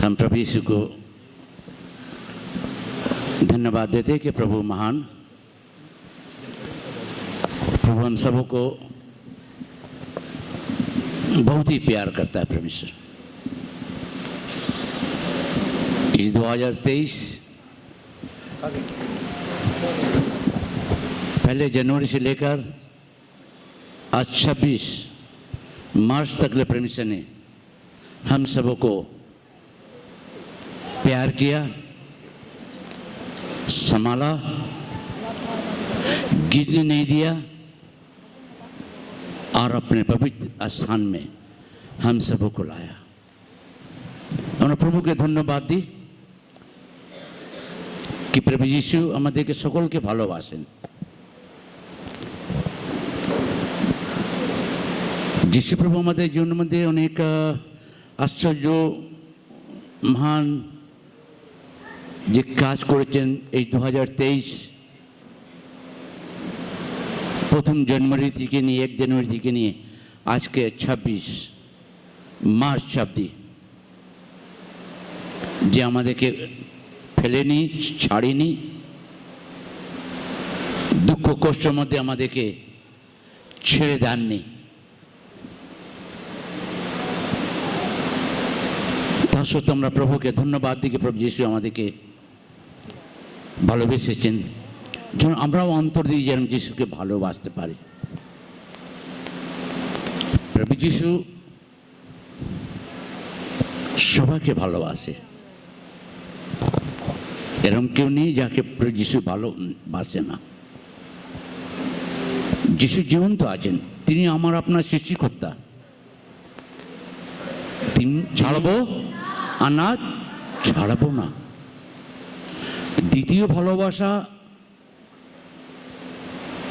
हम प्रभु यीशु को धन्यवाद देते कि प्रभु महान, प्रभु हम सबों को बहुत ही प्यार करता है परमेश्वर। इस 2023 पहले जनवरी से लेकर आज 26 मार्च तक ले परमेश्वर ने हम सबों को प्यार किया, संभाला, गिरने नहीं दिया और अपने पवित्र स्थान में हम सबों को लाया। हमने प्रभु के धन्यवाद दी कि प्रभु यीशु আমাদেরকে সকলকে ভালোবাসেন। যিশু প্রভু আমাদের জীবনের মধ্যে অনেক আশ্চর্য মহান যে কাজ করেছেন। এই 2023 প্রথম জানুয়ারি থেকে নিয়ে 1 জানুয়ারি থেকে নিয়ে আজকে 26 মার্চ অবধি যে আমাদেরকে ফেলেনি, ছাড়েনি, দুঃখ কষ্টের মধ্যে আমাদেরকে ছেড়ে দেননি। তা সত্ত্বেও আমরা প্রভুকে ধন্যবাদ দিই, প্রভু যিশু আমাদেরকে ভালোবেসেছেন, যেন আমরাও অন্তর দিয়ে যেন যিশুকে ভালোবাসতে পারি। প্রভু যিশু সবাইকে ভালোবাসে, এরকম কেউ নেই যাকে প্রভু যিশু ভালোবাসে না। যিশু জীবন্ত আছেন, তিনি আমার আপনার সৃষ্টিকর্তা। তিনি ছাড়বো আর না ছাড়বো না। দ্বিতীয় ভালোবাসা,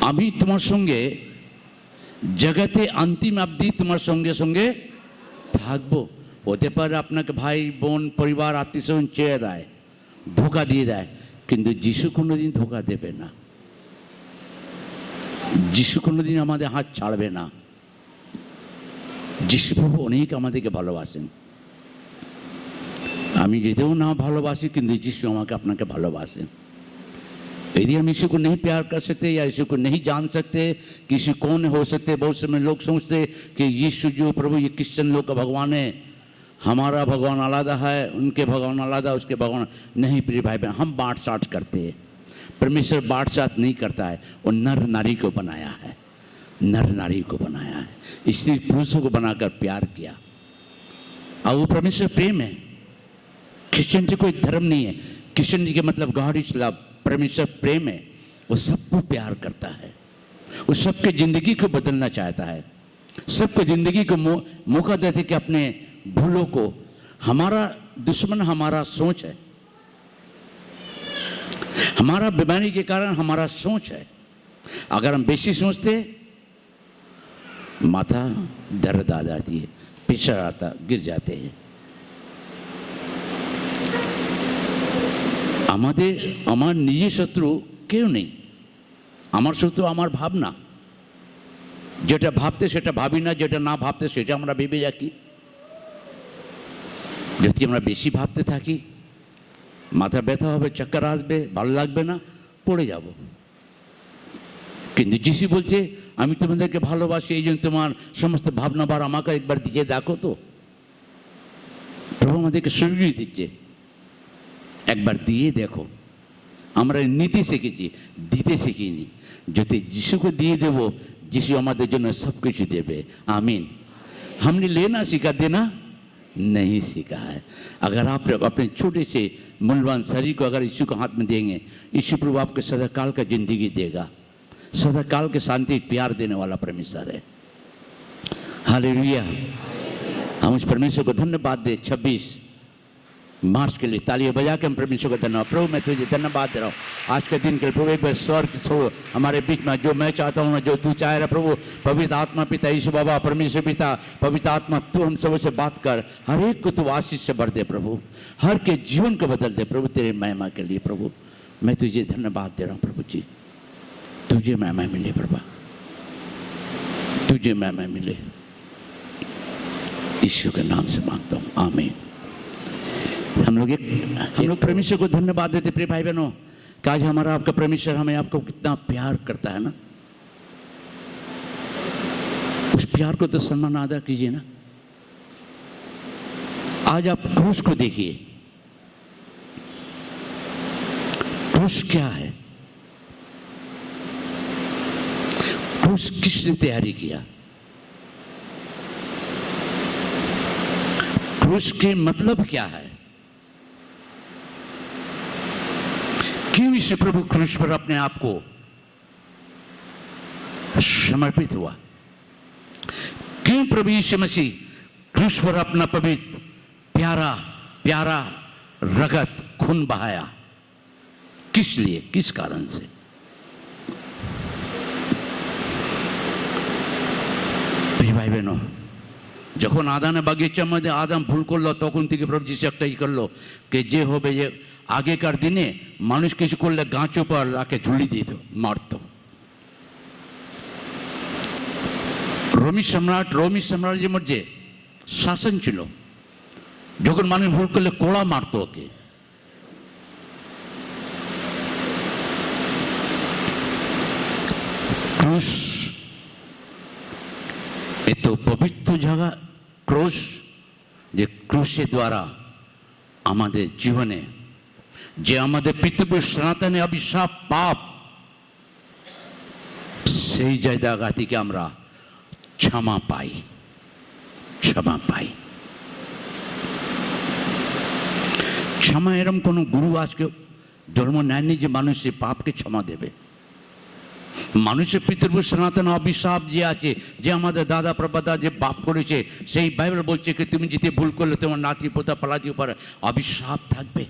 আমি তোমার সঙ্গে জগতে অন্তিম অবধি তোমার সঙ্গে সঙ্গে থাকবো। হতে পারে আপনাকে ভাই বোন পরিবার আত্মীয় স্বজন ছেড়ে দেয়, ধোকা দিয়ে দেয়, কিন্তু যিশু কোনোদিন ধোকা দেবে না। যিশু কোনোদিন আমাদের হাত ছাড়বে না। যিশু প্রভু অনেক আমাদেরকে ভালোবাসেন। আমি যেতেও না ভালোবাসি, কিন্তু যিশু আমাকে আপনাকে ভালোবাসেन। यदि हम यीशु को नहीं प्यार कर सकते या यीशु को नहीं जान सकते कि यीशु कौन हो सकते, बहुत समय लोग सोचते कि यीशु जो प्रभु ये क्रिश्चियन लोग का भगवान है, हमारा भगवान अलग है, उनके भगवान अलग है, उसके भगवान नहीं। प्रिय भाई बहन, हम बाँट साट करते हैं। परमेश्वर बाँट साट नहीं करता है। वो नर नारी को बनाया है, नर नारी को बनाया है, स्त्री पुरुषों को बनाकर प्यार किया। और वो परमेश्वर प्रेम है। क्रिश्चियन जी कोई धर्म नहीं है। क्रिश्चियन जी के मतलब गॉड इज लव। परमेश्वर प्रेम है, वो सबको प्यार करता है, वो सबके ज़िंदगी को बदलना चाहता है, सबको ज़िंदगी को मौका देते कि अपने भूलों को। हमारा दुश्मन हमारा सोच है, हमारा बीमारी के कारण हमारा सोच है। अगर हम बेसी सोचते, माथा दर्द आ जाती है, प्रेशर आता, गिर जाते हैं। আমাদের আমার নিজের শত্রু কেউ নেই। আমার শত্রু আমার ভাবনা। যেটা ভাবতে সেটা ভাবি না, যেটা না ভাবতে সেটা আমরা ভেবে রাখি। যদি আমরা বেশি ভাবতে থাকি, মাথা ব্যথা হবে, চক্কর আসবে, ভালো লাগবে না, পড়ে যাব। কিন্তু যিশু বলছে, আমি তোমাদেরকে ভালোবাসি, এই জন্য তোমার সমস্ত ভাবনা ভার আমাকে একবার দিয়ে দেখো তো। প্রভু আমাদেরকে সুযোগ দিচ্ছে, একবার দিয়ে দেখো। আমরা নীতি শিখেছি, দিতে শিখিনি। যদি যিশুকে দিয়ে দেব, যিশু আমাদের জন্য सब कुछ देवे। आमीन। हमने लेना सीखा, देना नहीं सीखा है। अगर आप अपने छोटे से मूल्यवान शरीर को अगर यीशु को हाथ में देंगे, यीशु प्रभु आपको सदाकाल का जिंदगी देगा। सदाकाल के शांति प्यार देने वाला परमेश्वर है। हालेलुया। हम उस परमेश्वर को धन्यवाद दे। 26 मार्च के लिए तालियां बजा के हम परमेश्वर को धन्यवाद। प्रभु मैं तुझे धन्यवाद दे रहा हूँ आज के दिन के लिए। प्रभु एक बार स्वर्ग छोड़ हमारे बीच में, जो मैं चाहता हूँ, जो तू चाह रहा प्रभु, पवित्र आत्मा पिता यीशु बाबा, परमेश्वर पिता, पवित्र आत्मा, तू हम सब से बात कर। हर एक को तू आशीष से भर दे प्रभु, हर के जीवन को बदल दे प्रभु, तेरे महिमा के लिए। प्रभु मैं तुझे धन्यवाद दे रहा हूँ प्रभु जी। तुझे महिमा मिले प्रभु, तुझे महिमा मिले। यीशु के नाम से मांगता हूँ, आमीन। हम लोग परमेश्वर को धन्यवाद देते प्रिय भाई बहनों कि आज हमारा आपका परमेश्वर हमें आपको कितना प्यार करता है ना। उस प्यार को तो सम्मान अदा कीजिए ना। आज आप क्रूस को देखिए, क्रूस क्या है, क्रूस किसने तैयारी किया, क्रूस के मतलब क्या है, क्यों यीशु प्रभु क्रूस पर अपने आप को समर्पित हुआ, क्यों प्रभु यीशु मसीह क्रूस पर अपना पवित्र प्यारा प्यारा रगत खून बहाया, किस लिए, किस कारण से। प्रिय भाई बहनों, যখন আদানে বাগিচার মধ্যে আদাম ভুল করলো তখন থেকে প্রভু যিশু একটাই করলো যে যে হবে যে আগেকার দিনে মানুষ কিছু করলে গাছ উপর রাখে ঝুলি দিত, মারত। রোমি সাম্রাজ্যের মধ্যে শাসন ছিল, যখন মানুষ ভুল করলে কোড়া মারত ওকে। ক্রুশ এত পবিত্র জায়গা ক্রুশ, যে ক্রুশের দ্বারা আমাদের জীবনে যে আমাদের পৃথিবীর সনাতনে অভিশাপ পাপ, সেই জায়গা থেকে আমরা ক্ষমা পাই, ক্ষমা পাই। ক্ষমা এরকম কোনো গুরু আজকে জন্ম নেয়নি যে মানুষের পাপকে ক্ষমা দেবে। মানুষের পৃথিবীর সনাতন অভিশাপ যে আছে, যে আমাদের দাদা প্রবাদা যে পাপ করেছে, সেই বাইবেল বলছে কি তুমি যদি ভুল করলে তোমার নাতি পোতা পালাতি উপর অভিশাপ থাকবে।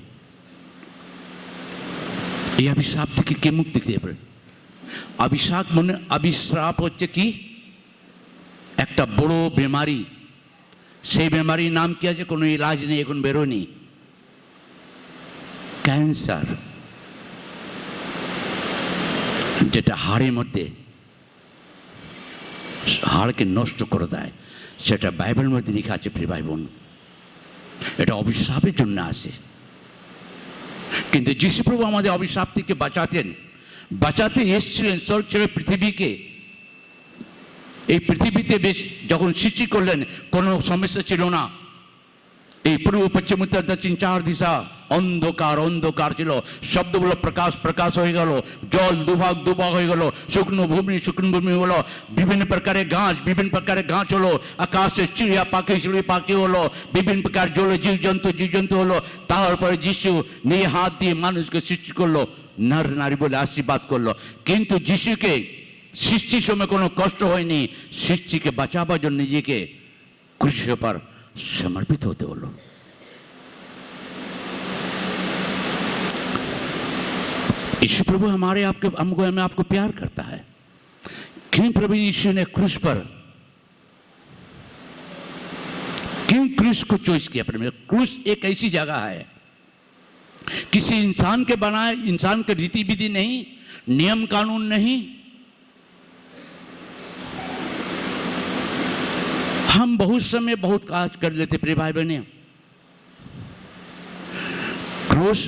এই অভিশাপ থেকে কে মুক্তি দেবে? অভিশাপ মানে অভিশ্রাপ হচ্ছে কি একটা বড় বেমারি, সেই বেমারির নাম কি আছে, কোনো ইলাজ নেই, এখন বেরোনি, ক্যান্সার, যেটা হাড়ের মধ্যে হাড়কে নষ্ট করে দেয়, সেটা বাইবেলের মধ্যে লেখা আছে প্রিয় ভাই বোন। এটা অভিশাপের জন্য আসে, কিন্তু যিশু প্রভু আমাদের অভিশাপ থেকে বাঁচাতে এসেছিলেন স্বর্গ ছেড়ে পৃথিবীকে। এই পৃথিবীতে বেশ যখন সৃষ্টি করলেন কোনো সমস্যা ছিল না। এই পূর্ব পশ্চিম উত্তর দক্ষিণ চার দিশা অন্ধকার অন্ধকার ছিল, শব্দগুলো প্রকাশ প্রকাশ হয়ে গেল, জল দুভাগ দুভাগ হয়ে গেল, শুকনো ভূমি হলো, বিভিন্ন প্রকারের গাছ হলো, আকাশে চিড়িয়া পাখি হলো, বিভিন্ন প্রকার জলে জীবজন্তু হলো। তারপরে যিশু নিয়ে হাত দিয়ে মানুষকে সৃষ্টি করলো, নর নারী বলে আশীর্বাদ করলো। কিন্তু যিশুকে সৃষ্টির সময় কোনো কষ্ট হয়নি, সৃষ্টিকে বাঁচাবার জন্য নিজেকে ক্রুশের উপর समर्पित होते हो लोग। यीशु प्रभु हमें आपको प्यार करता है। क्यों प्रभु यीशु ने क्रूस पर क्यों क्रूस को चॉइस किया? क्रूस एक ऐसी जगह है, किसी इंसान के बनाए, इंसान के रीति विधि नहीं, नियम कानून नहीं। हम बहुत समय बहुत काज कर लेते प्रिय भाई बहने। क्रूस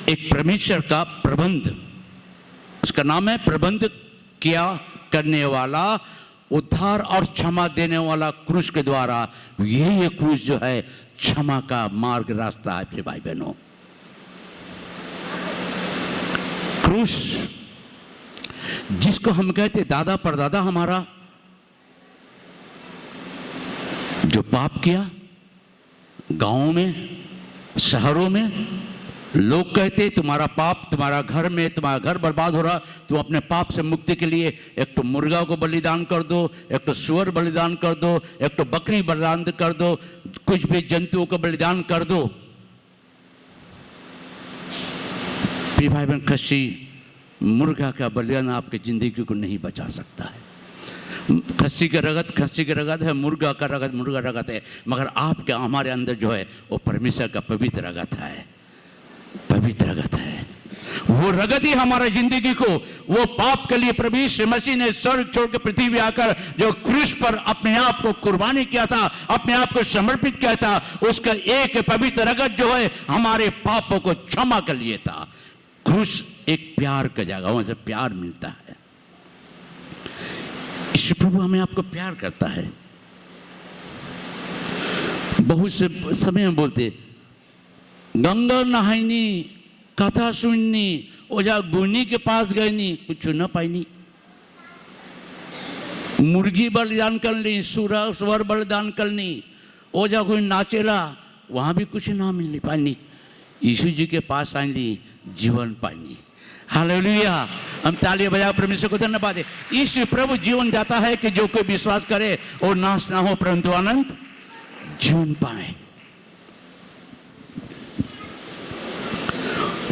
एक परमेश्वर का प्रबंध, उसका नाम है प्रबंध किया करने वाला, उद्धार और क्षमा देने वाला। क्रूस के द्वारा ये क्रूस जो है क्षमा का मार्ग रास्ता है प्रिय भाई बहनों। क्रूस जिसको हम कहते दादा परदादा हमारा जो पाप किया, गांवों में शहरों में लोग कहते तुम्हारा पाप तुम्हारा घर बर्बाद हो रहा, तुम अपने पाप से मुक्ति के लिए एक तो मुर्गा को बलिदान कर दो, एक तो सुअर बलिदान कर दो, एक तो बकरी बलिदान कर दो, कुछ भी जंतुओं को बलिदान कर दो। प्रिय भाई बहन, खस्सी मुर्गा का बलिदान आपकी जिंदगी को नहीं बचा सकता है। खस्सी का रगत है, मुर्गा का रगत है, मगर आपके हमारे अंदर जो है वो परमेश्वर का पवित्र रगत है, पवित्र रगत है। वो रगत ही हमारा जिंदगी को, वो पाप के लिए प्रभु यीशु मसीह ने स्वर्ग छोड़ के पृथ्वी आकर जो क्रूस पर अपने आप को कुर्बानी किया था, अपने आप को समर्पित किया था, उसका एक पवित्र रगत जो है हमारे पापों को क्षमा कर लिए था। क्रूस एक प्यार का जगह, वहां से प्यार मिलता है। यीशु प्रभु हमें आपको प्यार करता है। बहुत से समय में बोलते गंगा नहाईनी, कथा सुननी, ओझा गुनी के पास गए नहीं, कुछ न पाईनी। मुर्गी बलिदान कर ली, सुअर बलिदान कर ली, ओझा कोई नाचेला, वहां भी कुछ ना मिलने पानी। यीशु जी के पास आईली, जीवन पाईनी। हालेलुया। हम तालियां बजा परमेश्वर को धन्यवाद दे। यीशु प्रभु जीवन जाता है कि जो कोई विश्वास करे और नाश ना हो परंतु अनंत जीवन पाए।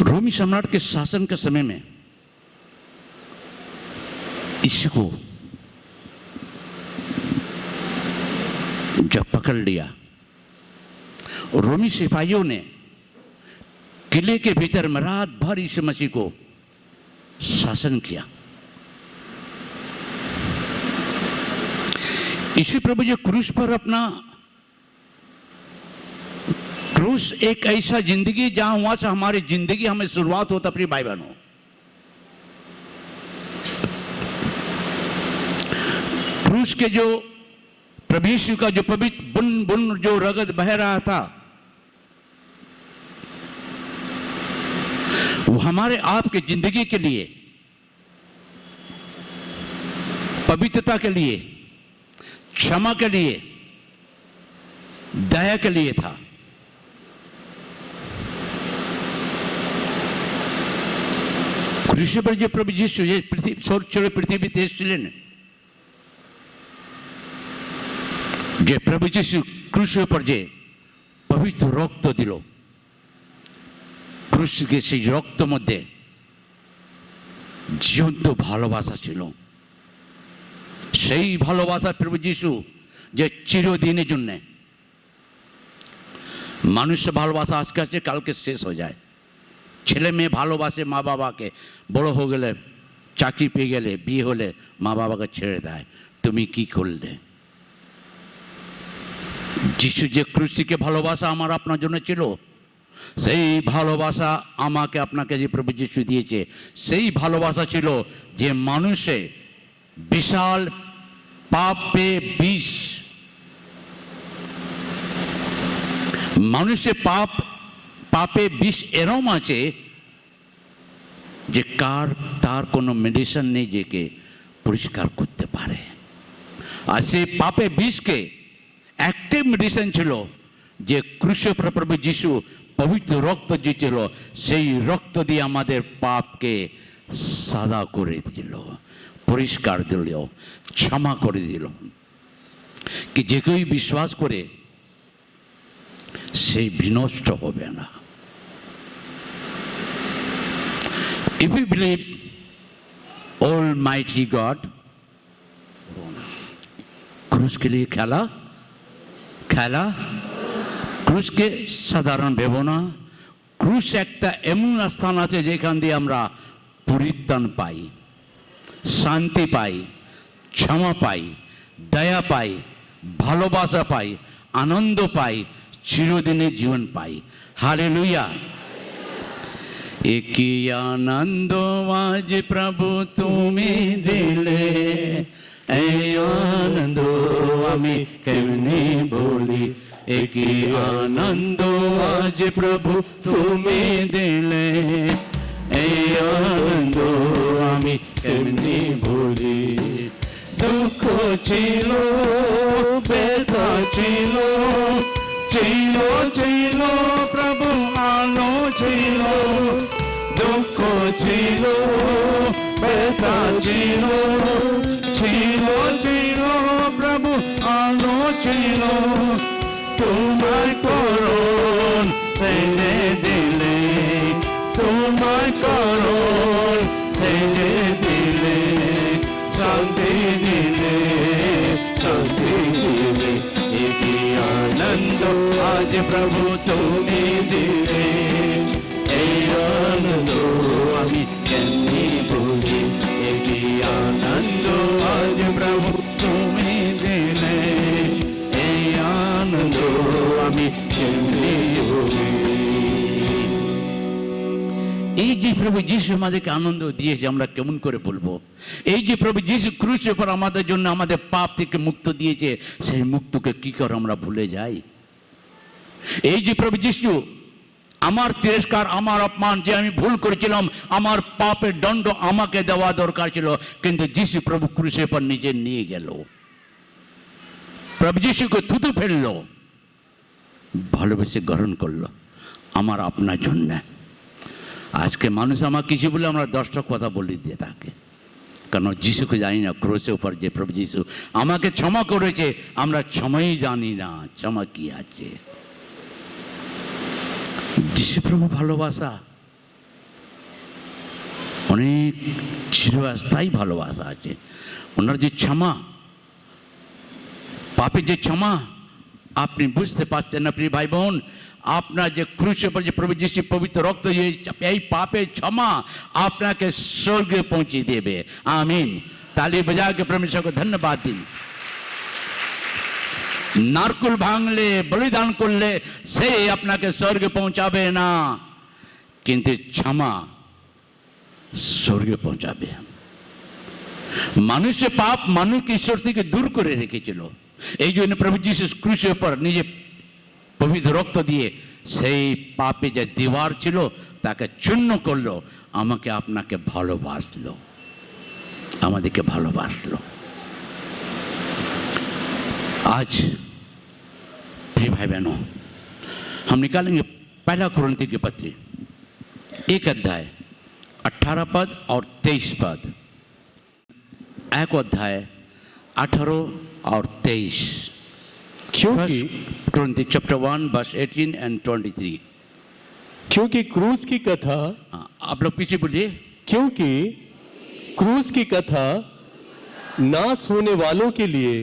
रोमी सम्राट के शासन के समय में यीशु को जब पकड़ लिया, रोमी सिपाहियों ने किले के भीतर में रात भर यीशु मसीह को शासन किया। यीशु प्रभु जो क्रूस पर अपना, क्रूस एक ऐसा जिंदगी जहां वहां से हमारी जिंदगी हमें शुरुआत होता अपनी भाई बहनों। क्रूस के जो प्रभु यीशु का जो पवित्र बुन बुन जो रगत बह रहा था, वो हमारे आपके जिंदगी के लिए, पवित्रता के लिए, क्षमा के लिए, दया के लिए था। क्रूस पर जो प्रभु यीशु ये पृथ्वी छोड़े पृथ्वी तेज चले ने, जे प्रभु यीशु क्रूस पर जे पवित्र रक्त दिलो, क्रूस के সেই রক্ত মধ্যে জীবন্ত ভালোবাসা ছিল। সেই ভালোবাসা প্রভু যিশু যে চিরদিনের জন্য, মানুষ ভালোবাসা আজকে আছে কালকে শেষ হয়ে যায়। ছেলে মেয়ে ভালোবাসে মা বাবাকে, বড় হয়ে গেলে চাকরি পেয়ে গেলে বিয়ে হলে মা বাবাকে ছেড়ে দেয়। তুমি কি করলে? যিশু যে ক্রুশিকে ভালোবাসা আমার আপনার জন্য ছিল, সেই ভালোবাসা আমাকে আপনাকে যে প্রভু যিশু দিয়েছে, সেই ভালোবাসা ছিল যে মানুষে বিশাল পাপে বিষ, মানুষে পাপে বিষ এরম আছে যে তার কোনো মেডিসিন নেই যে কে পরিষ্কার করতে পারে। আর সেই পাপে বিষকে একটাই মেডিসিন ছিল যে ক্রুশে প্রভু যিশু পবিত্র রক্ত দিয়েছিল, সেই রক্ত দিয়ে আমাদের পাপকে সাদা করে দিল, পরিষ্কার দিল, ক্ষমা করে দিল। কি যে কেউ বিশ্বাস করে সেই বিনষ্ট হবে না। If we believe Almighty God, क्रूस के लिए खेला ক্রুশকে সাধারণ ভেবো না। ক্রুশ একটা এমন স্থান আছে যেখান দিয়ে আমরা পরিত্রাণ পাই, শান্তি পাই, ক্ষমা পাই, দয়া পাই, ভালোবাসা পাই, আনন্দ পাই, চিরদিনের জীবন পাই। হালেলুয়া। একই আনন্দ আজ প্রভু তুমি দিলে, এই আনন্দ আমি কেমনে বলি। একই আনন্দ আজ প্রভু তুমি দিলে, এই আনন্দ আমি কেমনে বলি। দুঃখ ছিল, ব্যথা ছিল, ছিল ছিল প্রভু আলো ছিল। দুঃখ ছিল, ব্যথা ছিল, ছিল ছিল প্রভু আলো ছিল। তোমার করুণ ফেলে দিলে, তোমার করুণ ফেলে দিলে, শান্তি দিলে, শান্তি দিলে। একই আনন্দ আজ প্রভু তুমি দিলে, এই আনন্দ আমি কেমনি বুঝি, এই আনন্দ আজ প্রভু তুমি দিলে, এই আনন্দ আমি কেমনি বুঝি। এই যে প্রভু যিশু আমাদেরকে আনন্দ দিয়েছে আমরা কেমন করে বলবো? এই যে প্রভু যিশু ক্রুশের পর আমাদের জন্য আমাদের পাপ থেকে মুক্ত দিয়েছে, সেই মুক্তকে কি করে আমরা ভুলে যাই? এই যে প্রভু যিশু আমার তিরস্কার, আমার অপমান, যে আমি ভুল করেছিলাম, আমার পাপের দণ্ড আমাকে দেওয়া দরকার ছিল, কিন্তু যিশু প্রভু ক্রুশের পর নিজে নিয়ে গেল, প্রভু যিশুকে থুতু ফেললো, ভালোবেসে গ্রহণ করলো আমার আপনার জন্য। আজকে মানুষ আমার কিছু বলে আমরা 10টা কথা বলে দিয়ে থাকে, কারণ যিশুকে জানি না। ক্রুশের উপর যে প্রভু যিশু আমাকে ক্ষমা করেছে, আমরা ক্ষমাই জানি না ক্ষমা কি আছে। যিশু প্রভু ভালোবাসা অনেক চিরস্থায়ী ভালোবাসা আছে। ওনার যে ক্ষমা, পাপের যে ক্ষমা আপনি বুঝতে পারছেন না প্রিয় ভাই বোন। আপনার যে ক্রুশের উপর যে প্রভু যিশু পবিত্র রক্ত, এই পাপের ক্ষমা আপনাকে স্বর্গে পৌঁছে দেবে। আমিন। তালি बजा के परमेश्वर को धन्यवाद দিন। নারকুল ভাঙলে, বলিদান করলে সে আপনাকে স্বর্গে পৌঁছাবে না, কিন্তু ক্ষমা স্বর্গে পৌঁছাবে। মানুষের পাপ মানুষকে ঈশ্বর থেকে দূর করে রেখেছিল, এই জন্য প্রভু যিশু ক্রুশের উপর নিজে পবিত্র রক্ত দিয়ে সেই পাপে যে দেওয়ার ছিল তাকে চূর্ণ করলো, আমাকে আপনাকে ভালোবাসলো, আমাদেরকে ভালোবাসলো। आज प्रिय भाई बहनों, हम निकालेंगे पहला कुरिन्थियों की पत्री 1 अध्याय 18 पद और 23 पद। 1 अध्याय 18 और 23। क्योंकि कुरिन्थियों चैप्टर 1 वर्स 18 and 23। क्योंकि क्रूस की कथा, आप लोग पीछे बोलिए। क्योंकि क्रूस की कथा नाश होने वालों के लिए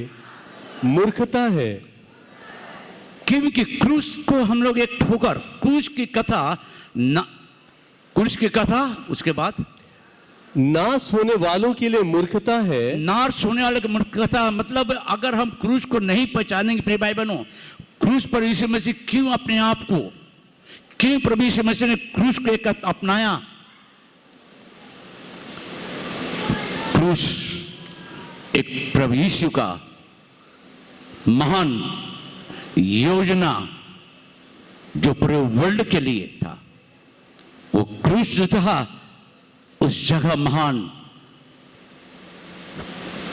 मूर्खता है। क्योंकि क्रूस को हम लोग एक ठोकर, क्रूस की कथा क्रूस की कथा, उसके बाद नाश होने वालों के लिए मूर्खता है। नाश होने वाले की मूर्खता मतलब अगर हम क्रूस को नहीं पहचानेंगे प्रिय भाई बहनों, क्रूस पर यीशु मसीह क्यों अपने आप को, क्यों प्रभु यीशु मसीह ने क्रूस को एक अपनाया? क्रूस एक प्रभु यीशु का महान योजना जो पूरे वर्ल्ड के लिए था। वो क्रूस जो था उस जगह महान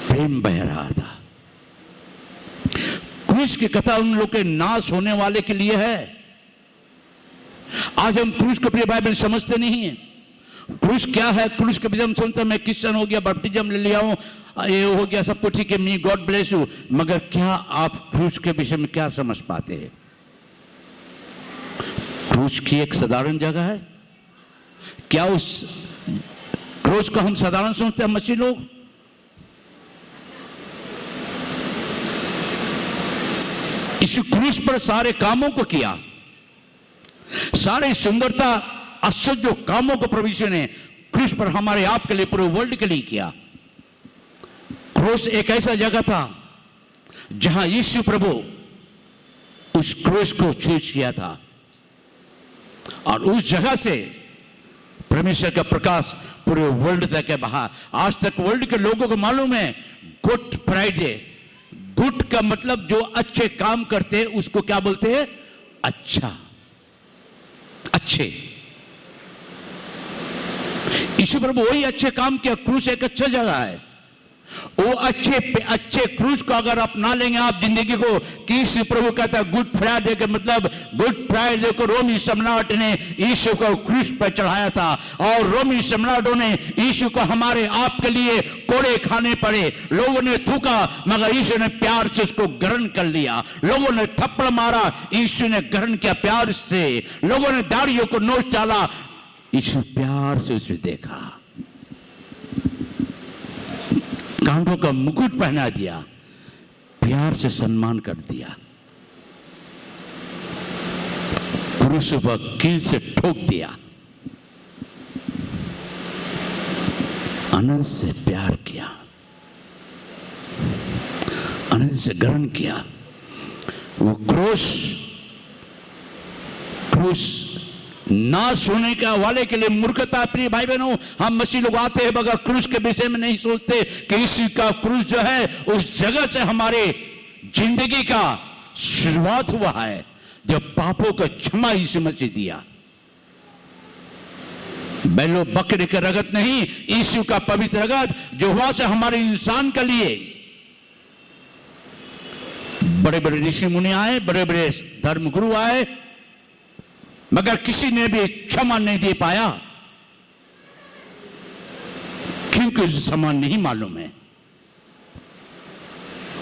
प्रेम बह रहा था। क्रूस की कथा उन लोग के नाश होने वाले के लिए है। आज हम क्रूस को प्रिय भाई बहन समझते नहीं है। क्रूस क्या है? क्रूस के विषय में सुनते मैं क्रिश्चियन हो गया, बपटिज्म ले लिया हूं, ये हो गया, सब कुछ ठीक है, मी गॉड ब्लेस यू, मगर क्या आप क्रूस के विषय में क्या समझ पाते हैं? क्रूस की एक साधारण जगह है क्या? उस क्रूस को हम साधारण समझते हैं मसीह लोग? यीशु क्रूस पर सारे कामों को किया, सारे सुंदरता आश्चर्य कामों को प्रभु यीशु ने क्रूस पर हमारे आप के लिए, पूरे वर्ल्ड के लिए किया। क्रूस एक ऐसा जगह था जहां यीशु प्रभु उस क्रूस को चूज किया था और उस जगह से परमेश्वर का प्रकाश पूरे वर्ल्ड तक बहा। आज तक वर्ल्ड के लोगों को मालूम है गुड फ्राइडे, गुड का मतलब जो अच्छे काम करते हैं उसको क्या बोलते हैं? अच्छा, अच्छे। यीशु प्रभु वही अच्छे काम किया। क्रूस एक अच्छा जगह है। वो अच्छे क्रूस को अगर अपना लेंगे आप जिंदगी को, कि यीशु प्रभु कहता है गुड फ्राइडे का मतलब, गुड फ्राइडे को रोमी सम्राट ने यीशु को क्रूस पर चढ़ाया था और रोमी सम्राटों ने यीशु को हमारे आप के लिए कोड़े खाने पड़े। लोगों ने थूका मगर यीशु ने प्यार से उसको ग्रहण कर लिया। लोगों ने थप्पड़ मारा, यीशु ने ग्रहण किया प्यार से। लोगों ने दाढ़ियों को नोच डाला, यीशु प्यार से उसे देखा, कांटों का मुकुट पहना दिया, प्यार से सम्मान कर दिया, क्रूस पर कील से ठोक दिया। आनंद से प्यार किया, आनंद से ग्रहण किया। वो क्रूस नाश होने का वाले के लिए मूर्खता। प्रिय भाई बहनों, हम मसीह लोग आते हैं मगर क्रूस के विषय में नहीं सोचते कि इसी का क्रूस जो है उस जगह से हमारे जिंदगी का शुरुआत हुआ है जब पापों का क्षमा यीशु मसीह दिया। बैलो बकरे का रगत नहीं, यीशु का पवित्र रगत जो हुआ से हमारे इंसान के लिए। बड़े बड़े ऋषि मुनि आए, बड़े बड़े धर्मगुरु आए, मगर किसी ने भी क्षमा नहीं दे पाया क्योंकि उसे समान नहीं मालूम है।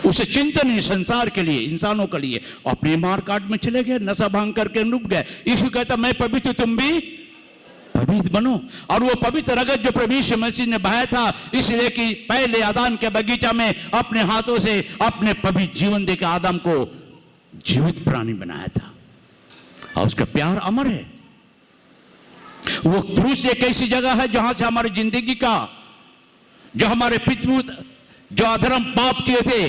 उसे चिंतन नहीं संसार के लिए, इंसानों के लिए। अपने मार काट में चले गए, नशा भांग करके डूब गए। यीशु कहता मैं पवित्र, तुम भी पवित्र बनो। और वो पवित्र रगत जो प्रभु यीशु मसीह ने बहाया था, इसलिए कि पहले आदम के बगीचा में अपने हाथों से अपने पवित्र जीवन देकर आदम को जीवित प्राणी बनाया था और उसका प्यार अमर है। वो क्रूस एक ऐसी जगह है जहां से हमारी जिंदगी का जो हमारे पितृ जो अधर्म पाप किए थे,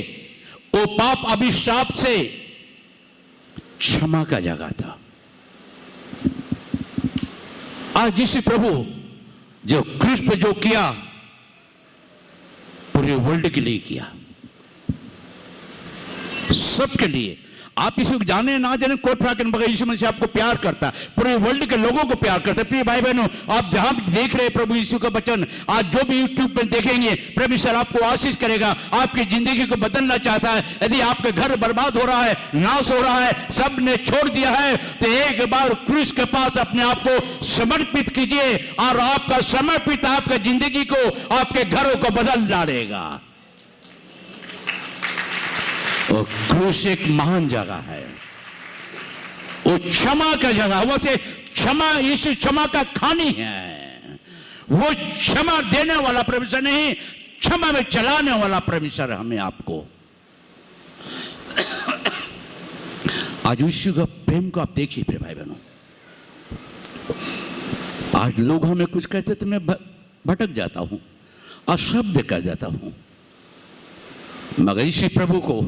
वो पाप अभिशाप से क्षमा का जगह था। आज यीशु प्रभु जो क्रूस पे जो किया पूरे वर्ल्ड के लिए किया, सबके लिए। आप इसे जाने ना जाने कोई फर्क नहीं, मगर यीशु मसीह आपको प्यार करता है, पूरे वर्ल्ड के लोगों को प्यार करता है। प्रिय भाई बहनों, आप जहां भी देख रहे हैं प्रभु यीशु का वचन, आज जो भी यूट्यूब पे देखेंगे, प्रभु सर आपको आशीष करेगा, आपकी जिंदगी को बदलना चाहता है। यदि आपके घर बर्बाद हो रहा है, नाश हो रहा है, सब ने छोड़ दिया है, तो एक बार क्रूस के पास अपने आप को समर्पित कीजिए और आपका समर्पित आपकी जिंदगी को, आपके घरों को बदल डालेगा। और क्रूस एक महान जगह है, वो क्षमा का जगह, वो से क्षमा, यीशु क्षमा का खानी है। वो क्षमा देने वाला परमेश्वर नहीं, क्षमा में चलाने वाला परमेश्वर हमें आपको। आज यीशु का प्रेम को आप देखिए प्रिय भाई बहनों। आज लोग हमें कुछ कहते तो मैं भटक जाता हूं, अशब्द कह जाता हूं, मगर यीशु प्रभु को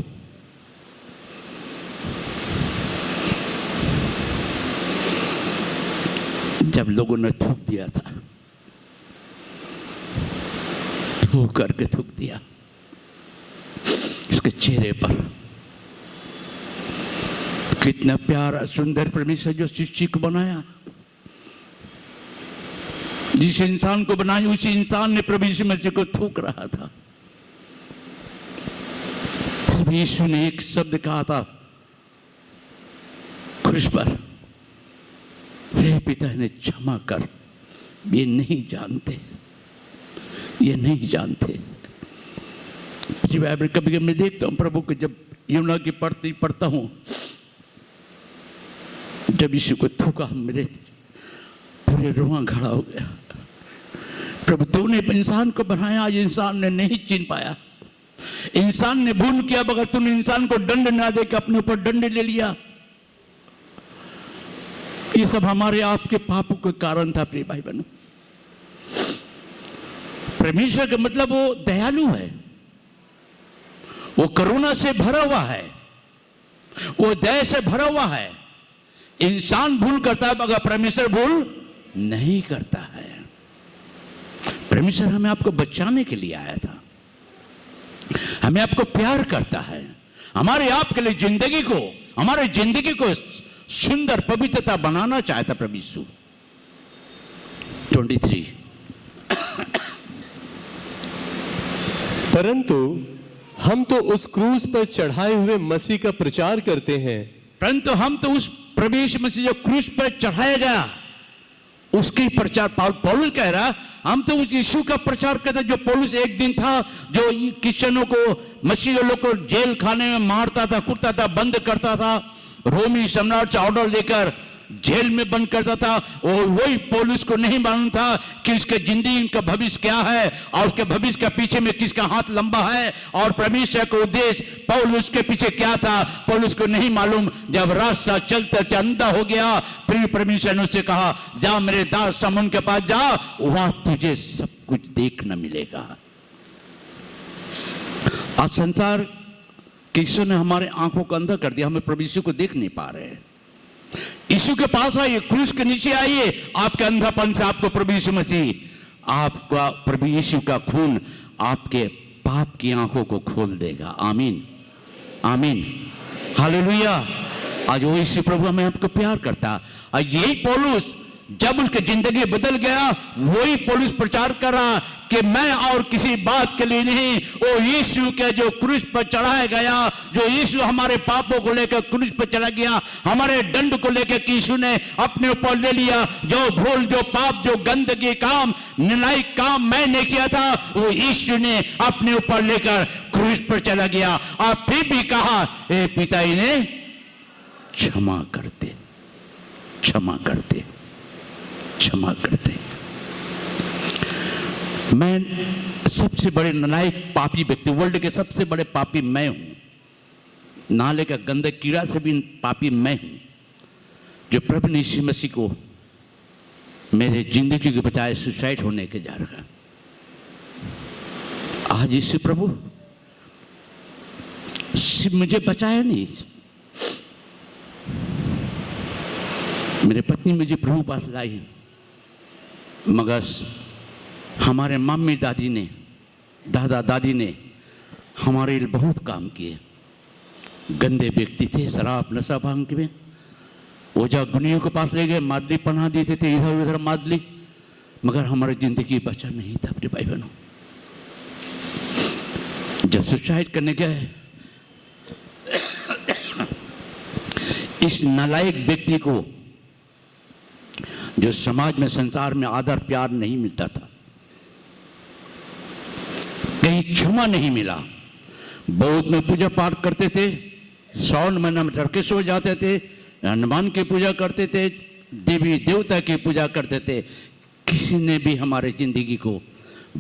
जब लोगों ने थूक दिया था, थूक करके थूक दिया उसके चेहरे पर, कितना प्यारा सुंदर परमेश्वर जो सृष्टि को बनाया, जिस इंसान को बनाया उसी इंसान ने प्रभु यीशु मसीह को थूक रहा था। प्रभु यीशु ने एक शब्द कहा था क्रूस पर, हे पिता ने क्षमा कर, ये नहीं जानते, ये नहीं जानते। कभी कभी मैं देखता हूँ प्रभु को, जब यमुना की पढ़ता हूँ, जब यीशु को थूका मेरे पूरे रुआं खड़ा हो गया। प्रभु तूने इंसान को बनाया, आज इंसान ने नहीं चिन पाया, इंसान ने भूल किया, मगर तूने इंसान को दंड ना देकर अपने ऊपर दंड ले लिया। ये सब हमारे आपके पापों के कारण था। प्रिय भाई बहनों, परमेश्वर का मतलब वो दयालु है, वो करुणा से भरा हुआ है, वो दया से भरा हुआ है। इंसान भूल करता है मगर परमेश्वर भूल नहीं करता है। परमेश्वर हमें आपको बचाने के लिए आया था, हमें आपको प्यार करता है, हमारे आपके लिए जिंदगी को, हमारे जिंदगी को सुंदर पवित्रता बनाना चाहता प्रभु यीशु। 23 परंतु हम तो उस क्रूस पर चढ़ाए हुए मसीह का प्रचार करते हैं। परंतु हम तो उस प्रभु यीशु मसीह जो क्रूस पर चढ़ाया गया उसकी प्रचार, पौलुस कह रहा, हम तो उस यीशु का प्रचार करते। जो पौलुस एक दिन था जो क्रिश्चियनों को, मसीह लोग को जेल खाने में मारता था, कुटता था, बंद करता था, रोमी सम्राट से ऑर्डर लेकर जेल में बंद करता था। और वही पौलुस को नहीं मालूम था कि उसके जिंदगी का भविष्य क्या है और उसके भविष्य के पीछे में किसका हाथ लंबा है और परमेश्वर का उद्देश्य पौलुस के पीछे क्या था, पौलुस को नहीं मालूम। जब रास्ता चलते अंधा हो गया, फिर परमेश्वर ने उससे कहा, जा मेरे दास समुन के पास जा, वहां तुझे सब कुछ देखना मिलेगा। आज संसार के ईश्वर ने हमारे आंखों को अंधा कर दिया, हमें प्रभु यीशु को देख नहीं पा रहे हैं। यीशु के पास आइए, क्रूस के नीचे आइए, आपके अंधापन से आपको प्रभु यीशु मसीह, आपका प्रभु यीशु का खून आपके पाप की आंखों को खोल देगा। आमीन, आमीन, हालेलुया। आज वो यीशु प्रभु हमें आपको प्यार करता। और यही पौलुस जब उसकी जिंदगी बदल गया, वही पौलुस प्रचार कर रहा कि मैं और किसी बात के लिए नहीं, वो यीशु के जो क्रूस पर चढ़ाया गया, जो यीशु हमारे पापों को लेकर क्रूस पर चला गया, हमारे दंड को लेकर यीशु ने अपने ऊपर ले लिया। जो भूल, जो पाप, जो गंदगी काम, नालायक काम मैंने किया था, वो यीशु ने अपने ऊपर लेकर क्रूस पर चला गया। और फिर भी कहा, हे पिता इन्हें क्षमा करते, क्षमा करते, क्षमा करते। मैं सबसे बड़े नालायक पापी व्यक्ति, वर्ल्ड के सबसे बड़े पापी मैं हूं। नाले का गंदे कीड़ा से भी पापी मैं हूं, जो प्रभु ने यीशु मसीह को मेरे जिंदगी के बचाए सुसाइड होने के जा रहा। आज यीशु प्रभु सिर्फ मुझे बचाया नहीं, मेरे पत्नी मुझे प्रभु पास लाई, मगर हमारे मम्मी दादी ने, दादा दादी ने हमारे लिए बहुत काम किए। गंदे व्यक्ति थे, शराब नशा भांग में, ओझा गुनियों के पास ले गए, मादली पनाह देते थे, इधर उधर मादली, मगर हमारी जिंदगी बचा नहीं था। अपने भाई बहनों, जब सुसाइड करने गए, इस नालायक व्यक्ति को, जो समाज में, संसार में आदर प्यार नहीं मिलता था, कहीं क्षमा नहीं मिला। बौद्ध में पूजा पाठ करते थे, श्रावण महीना में टर्किश हो जाते थे, हनुमान की पूजा करते थे, देवी देवता की पूजा करते थे, किसी ने भी हमारे जिंदगी को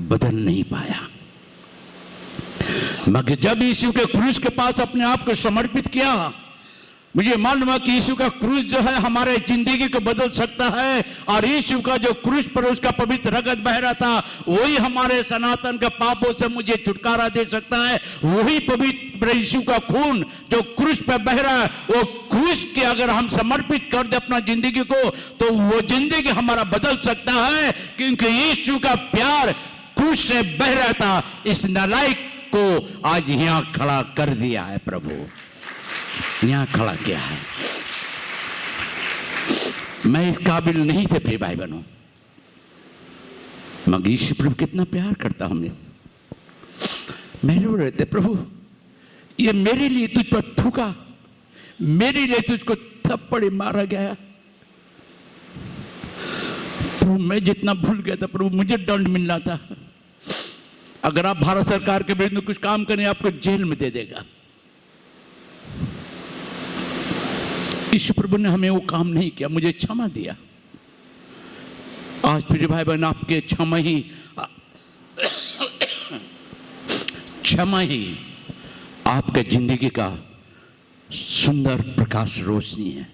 बदल नहीं पाया। मगर जब यीशु के क्रूस के पास अपने आप को समर्पित किया, मुझे मालूम है कि यीशु का क्रूस जो है हमारे जिंदगी को बदल सकता है। और यीशु का जो क्रूस पर उसका पवित्र रगत बह रहा था, वही हमारे सनातन के पापों से मुझे छुटकारा दे सकता है। वही पवित्र यीशु का खून जो क्रूस पर बह रहा है, वो क्रूस के अगर हम समर्पित कर दे अपना जिंदगी को, तो वो जिंदगी हमारा बदल सकता है। क्योंकि यीशु का प्यार क्रूस से बह रहा था, इस नालायक को आज यहां खड़ा कर दिया है। प्रभु यहां खड़ा किया है। मैं इस काबिल नहीं थे प्रिय भाई बहनों, मगर यीशु प्रभु कितना प्यार करता हमें। मैं रो रहे थे, प्रभु ये मेरे लिए तुझ पर थूका, मेरे लिए तुझको थप्पड़ मारा गया। प्रभु मैं जितना भूल गया था, प्रभु मुझे दंड मिलना था। अगर आप भारत सरकार के विरुद्ध कुछ काम करें, आपको जेल में दे देगा। यीशु प्रभु ने हमें वो काम नहीं किया, मुझे क्षमा दिया। आज प्रिय भाई बहन, आपके क्षमा ही आपके जिंदगी का सुंदर प्रकाश रोशनी है।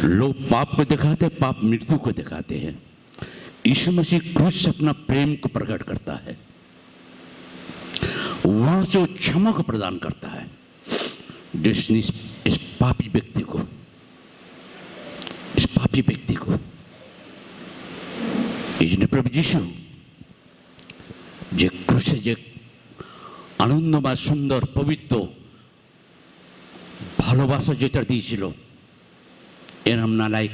लोग पाप को दिखाते, पाप मृत्यु को दिखाते हैं। यीशु मसीह क्रूस से अपना प्रेम को प्रकट करता है, वहां से वो क्षमा को प्रदान करता है। जिसने इस पापी व्यक्ति को, इसने प्रभु यीशु जे क्रूसे जे आनंदमय सुंदर पवित्र ভালোবাসা যেটা দিয়েছিল এরম নালায়ক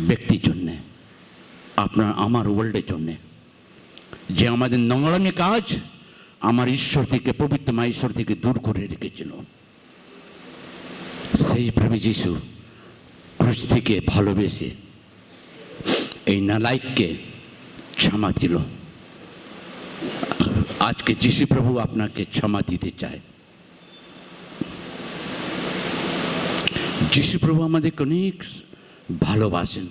ব্যক্তির জন্য, আপনার আমার ওয়ার্ল্ডের জন্য, যে আমাদের নোংরামি কাজ আমার ঈশ্বর থেকে, পবিত্র মা ঈশ্বর থেকে দূর করে রেখেছিল, সেই প্রভু যিশু ক্রুশ থেকে ভালোবেসে এই নালায়ককে ক্ষমা দিল। আজকে যিশু প্রভু আপনাকে ক্ষমা দিতে চায়। যিশু প্রভু আমাদেরকে অনেক ভালোবাসেন।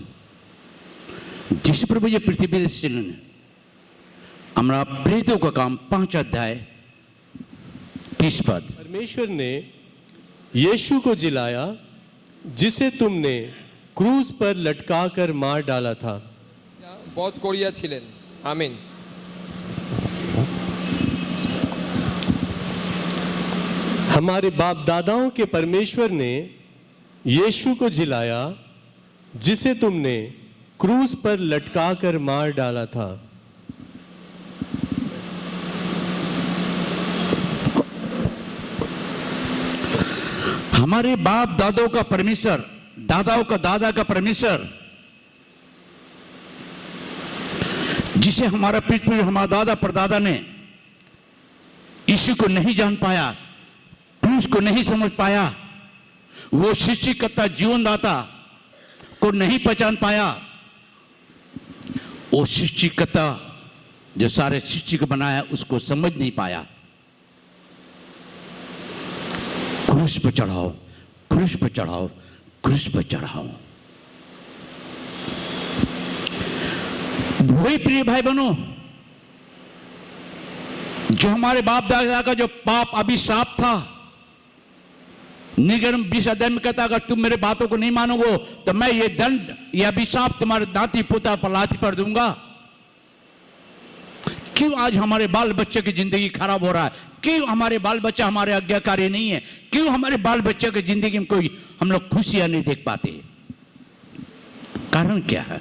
যিশু প্রভু যে পৃথিবীতে এসেছিলেন, আমরা প্রেরিতों का काम 5 अध्याय 30 पद। परमेश्वर ने यीशु को जिलाया जिसे तुमने क्रूस पर लटकाकर मार डाला था। বধ করিয়াছিলেন। আমিন। हमारे बाप दादाओं के परमेश्वर ने यीशु को जिलाया, जिसे तुमने क्रूस पर लटकाकर मार डाला था। हमारे बाप दादों का परमेश्वर, दादाओं का दादा का परमेश्वर, जिसे हमारा पीढ़ी हमारा दादा परदादा ने यीशु को नहीं जान पाया, क्रूस को नहीं समझ पाया, वो सृष्टिकर्ता जीवनदाता को नहीं पहचान पाया, वो सृष्टिकर्ता जो सारे सृष्टि को बनाया उसको समझ नहीं पाया। क्रूस पर चढ़ाओ, क्रूस पर चढ़ाओ, क्रूस पर चढ़ाओ। वही प्रिय भाई बहनों, जो हमारे बाप दादा का जो पाप अभिशाप था, निगम 20 अध्याय में कहता अगर तुम मेरे बातों को नहीं मानोगे तो मैं ये दंड, ये अभिशाप तुम्हारे नाती पोता पलाती पर दूंगा। क्यों आज हमारे बाल बच्चे की जिंदगी खराब हो रहा है? क्यों हमारे बाल बच्चा हमारे आज्ञाकारी नहीं है? क्यों हमारे बाल बच्चे की जिंदगी में कोई हम लोग खुशियां नहीं देख पाते? कारण क्या है?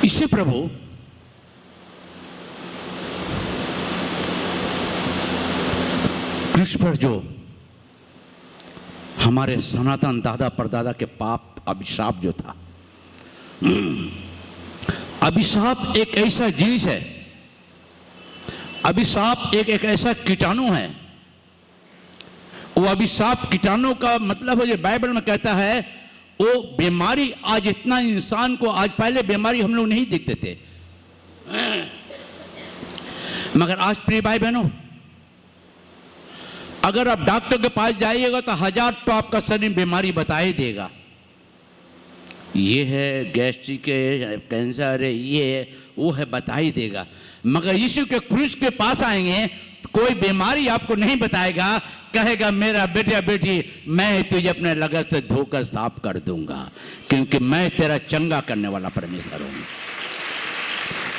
इसे प्रभु क्रूस पर जो हमारे सनातन दादा परदादा के पाप अभिशाप जो था, अभिशाप एक ऐसा जीव है, अभिशाप एक ऐसा कीटाणु है। वो अभिशाप कीटाणु का मतलब है जो बाइबल में कहता है वो बीमारी, आज इतना इंसान को, आज पहले बीमारी हम लोग नहीं देखते थे, मगर आज प्रिय भाई बहनों अगर आप डॉक्टर के पास जाइएगा तो 1000 तो आपका शरीर बीमारी बता ही देगा। ये है गैस्ट्रिक है, कैंसर है, ये है वो है, बता ही देगा। मगर यीशु के क्रूस के पास आएंगे कोई बीमारी आपको नहीं बताएगा, कहेगा मेरा बेटा बेटी मैं तुझे अपने लगत से धोकर साफ कर दूंगा, क्योंकि मैं तेरा चंगा करने वाला परमेश्वर हूं,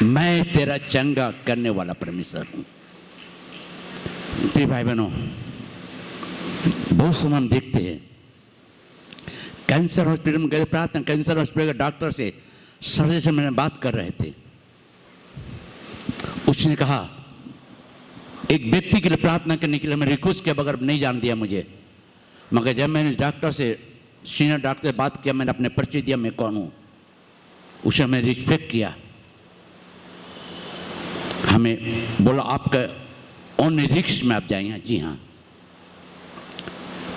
मैं तेरा चंगा करने वाला परमेश्वर हूं। प्रिय भाई बहनों, बहुत समय हम देखते हैं कैंसर हॉस्पिटल में गए, प्रार्थना कैंसर हॉस्पिटल के डॉक्टर से सर्जरी से मैंने बात कर रहे थे। उसने कहा एक व्यक्ति के लिए प्रार्थना करने के लिए मैं रिक्वेस्ट किया, बगैर नहीं जान दिया मुझे, मगर जब मैंने डॉक्टर से, सीनियर डॉक्टर से बात किया, मैंने अपने परिचय दिया मैं कौन हूँ, उसे मैंने रिस्पेक्ट किया। हमें बोला आपका ओनली रिक्स में आप जाएंगे? जी हाँ।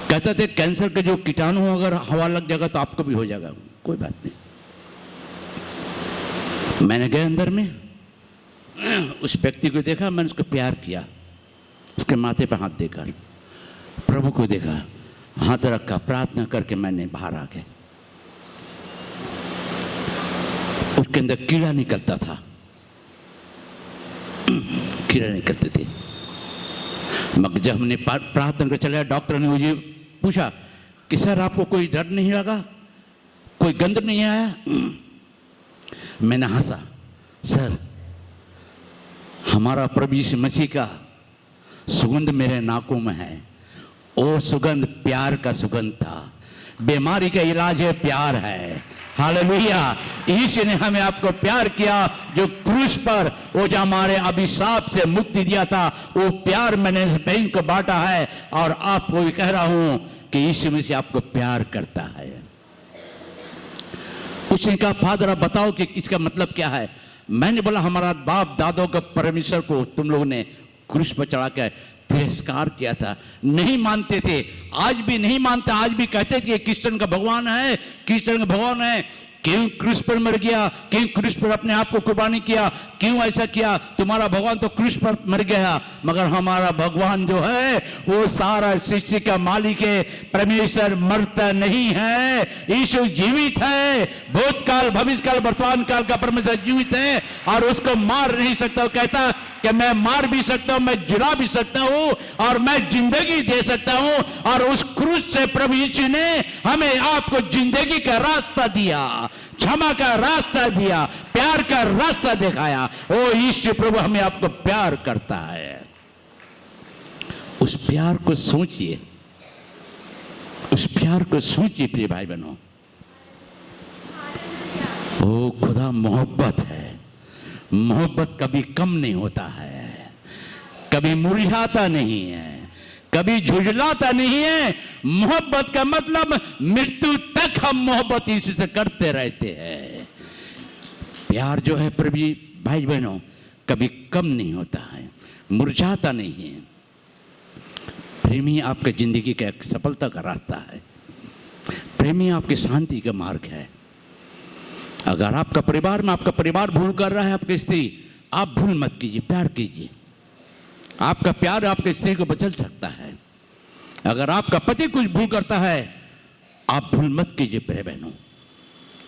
कहते थे कैंसर के जो कीटाणु अगर हवा लग जाएगा तो आपको भी हो जाएगा, कोई बात नहीं। मैंने गए अंदर में, उस व्यक्ति को देखा, मैंने उसको प्यार किया, उसके माथे पर हाथ देकर प्रभु को देखा, हाथ रखा, प्रार्थना करके मैंने बाहर आ गया। उसके अंदर कीड़ा निकलता था, कीड़ा निकलते थे। मगर जब हमने प्रार्थना कर चला, डॉक्टर ने मुझे पूछा कि सर आपको कोई डर नहीं लगा, कोई गंध नहीं आया? मैंने हंसा, सर हमारा प्रभु यीशु मसीह का सुगंध मेरे नाकों में है, वो सुगंध प्यार का सुगंध था। बीमारी का इलाज है, प्यार है। हालेलुया। यीशु ने हमें आपको प्यार किया, जो क्रूस पर वो जो हमारे अभिशाप से मुक्ति दिया था, वो प्यार मैंने इस बहन को बांटा है। और आपको भी कह रहा हूं कि यीशु मसीह आपको प्यार करता है। उसने कहा फादर आप बताओ कि इसका मतलब क्या है? मैंने बोला हमारा बाप दादों का परमेश्वर को तुम लोगों ने क्रूस पर चढ़ा कर तिरस्कार किया था, नहीं मानते थे, आज भी नहीं मानते, आज भी कहते थे क्रिश्चियन का भगवान है, क्रिश्चियन का भगवान है। क्यों क्रूस पर मर गया? क्यों क्रूस पर अपने आप को कुर्बानी किया? क्यों ऐसा किया? तुम्हारा भगवान तो क्रूस पर मर गया, मगर हमारा भगवान जो है वो सारा सृष्टि का मालिक है। परमेश्वर मरता नहीं है, यीशु जीवित है, भूतकाल भविष्यकाल वर्तमान काल का परमेश्वर जीवित है और उसको मार नहीं सकता। वो कहता कि मैं मार भी सकता हूं, मैं जिला भी सकता हूं और मैं जिंदगी दे सकता हूं। और उस क्रूज से प्रभु यीशु ने हमें आपको जिंदगी का रास्ता दिया, क्षमा का रास्ता दिया, प्यार का रास्ता दिखाया। ओ यीशु प्रभु हमें आपको प्यार करता है। उस प्यार को सोचिए, उस प्यार को सोचिए प्रिय भाई बहनों। ओ खुदा मोहब्बत है, मोहब्बत कभी कम नहीं होता है, कभी मुरझाता नहीं है, कभी झुंझलाता नहीं है। मोहब्बत का मतलब मृत्यु तक हम मोहब्बत यीशु से करते रहते हैं। प्यार जो है प्रभु भाई बहनों कभी कम नहीं होता है, मुरझाता नहीं है। प्रेम ही आपके जिंदगी का एक सफलता का रास्ता है, प्रेम ही आपकी शांति का मार्ग है। अगर आपका परिवार में आपका परिवार भूल कर रहा है, आपकी स्त्री, आप भूल मत कीजिए, प्यार कीजिए। आपका प्यार आपके स्त्री को बदल सकता है। अगर आपका पति कुछ भूल करता है, आप भूल मत कीजिए प्रिय बहनों,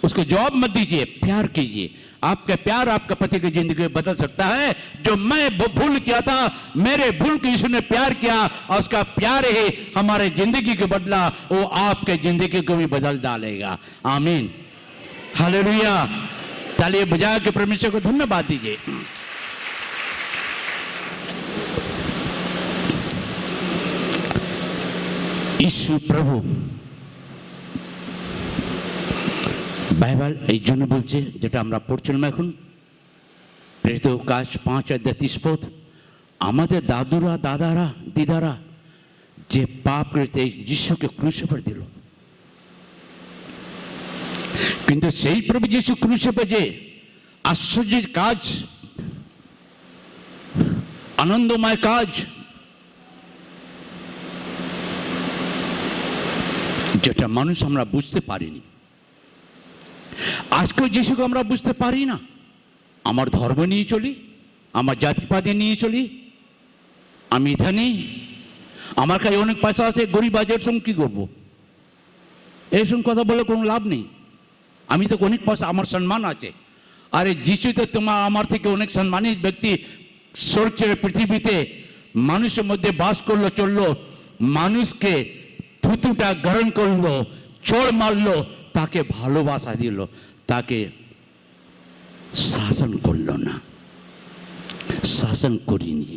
उसको जवाब मत दीजिए, प्यार कीजिए। आपका प्यार आपका पति की जिंदगी में बदल सकता है। जो मैं भूल किया था, मेरे भूल के यीशु ने प्यार किया और उसका प्यार ही हमारे जिंदगी को बदला, वो आपके जिंदगी को भी बदल डालेगा। आमीन, हालेलुया। तालियां बजा के परमेश्वर को धन्यवाद दीजिए। यीशु प्रभु বাইবেল এই জন্য বলছে, যেটা আমরা পড়ছিলাম এখন, প্রেরিত কাজ 5:30 পদ, আমাদের দাদুরা দাদারা দিদারা যে পাপ করেছে যিশুকে ক্রুশে पर দিল, কিন্তু সেই প্রভু যিশু ক্রুশে पर যে আশ্চর্যের কাজ, আনন্দময় কাজ, যেটা মানুষ আমরা বুঝতে পারিনি। আজকে যিশুকে আমরা বুঝতে পারি না। আমার ধর্ম নিয়ে চলি, আমার জাতিপাতি নিয়ে চলি, আমি ধনী, আমার কাছে অনেক পয়সা আছে, গরিব আছে, এর সঙ্গে কী করবো? এর সঙ্গে কথা বলে কোনো লাভ নেই। আমি তো অনেক পয়সা, আমার সম্মান আছে। আরে যিশু তো তোমার আমার থেকে অনেক সম্মানিত ব্যক্তি, স্বর্গের পৃথিবীতে মানুষের মধ্যে বাস করলো, চললো, মানুষকে থুতুটা গ্রহণ করলো, চোর মারলো, তাকে ভালোবাসা দিল, তাকে শাসন করলো না, শাসন করিনি।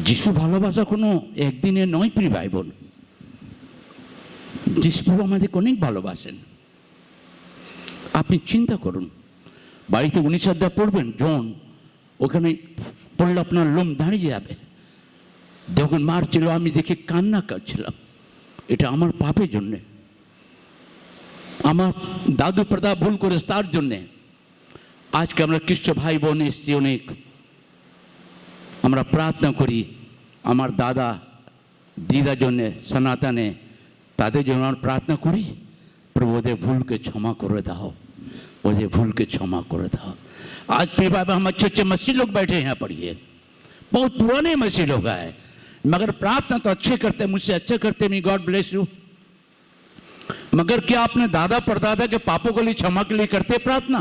যিশু ভালোবাসা কোনো একদিনে নয় প্রিয় ভাই বোন। যিশু আমাদেরকে অনেক ভালোবাসেন। আপনি চিন্তা করুন, বাড়িতে 19 অধ্যায় পড়বেন জন, ওখানে পড়লে আপনার লোম দাঁড়িয়ে যাবে। যখন মারছিল আমি দেখে কান্না করছিলাম, এটা আমার পাপের জন্যে, আমার দাদু প্রদা ভুল করে তার জন্যে। আজকে আমরা খ্রিস্ট ভাই বোন এসছি অনেক, আমরা প্রার্থনা করি আমার দাদা দিদার জন্যে, সনাতনে, তাদের জন্য আমরা প্রার্থনা করি, প্রভু ওদের ভুলকে क्षमा করে দাও, ওদের ভুলকে क्षमा করে দাও। आज प्रिय बाबा हम अच्छे अच्छे मसीह लोग बैठे हैं, पढ़िए, बहुत पुराने मसीह लोग हैं, मगर प्रार्थना तो अच्छे करते, मुझसे अच्छे करते। मी गॉड ब्लेस यू। मगर क्या अपने दादा परदादा के पापों के लिए क्षमा के लिए करते प्रार्थना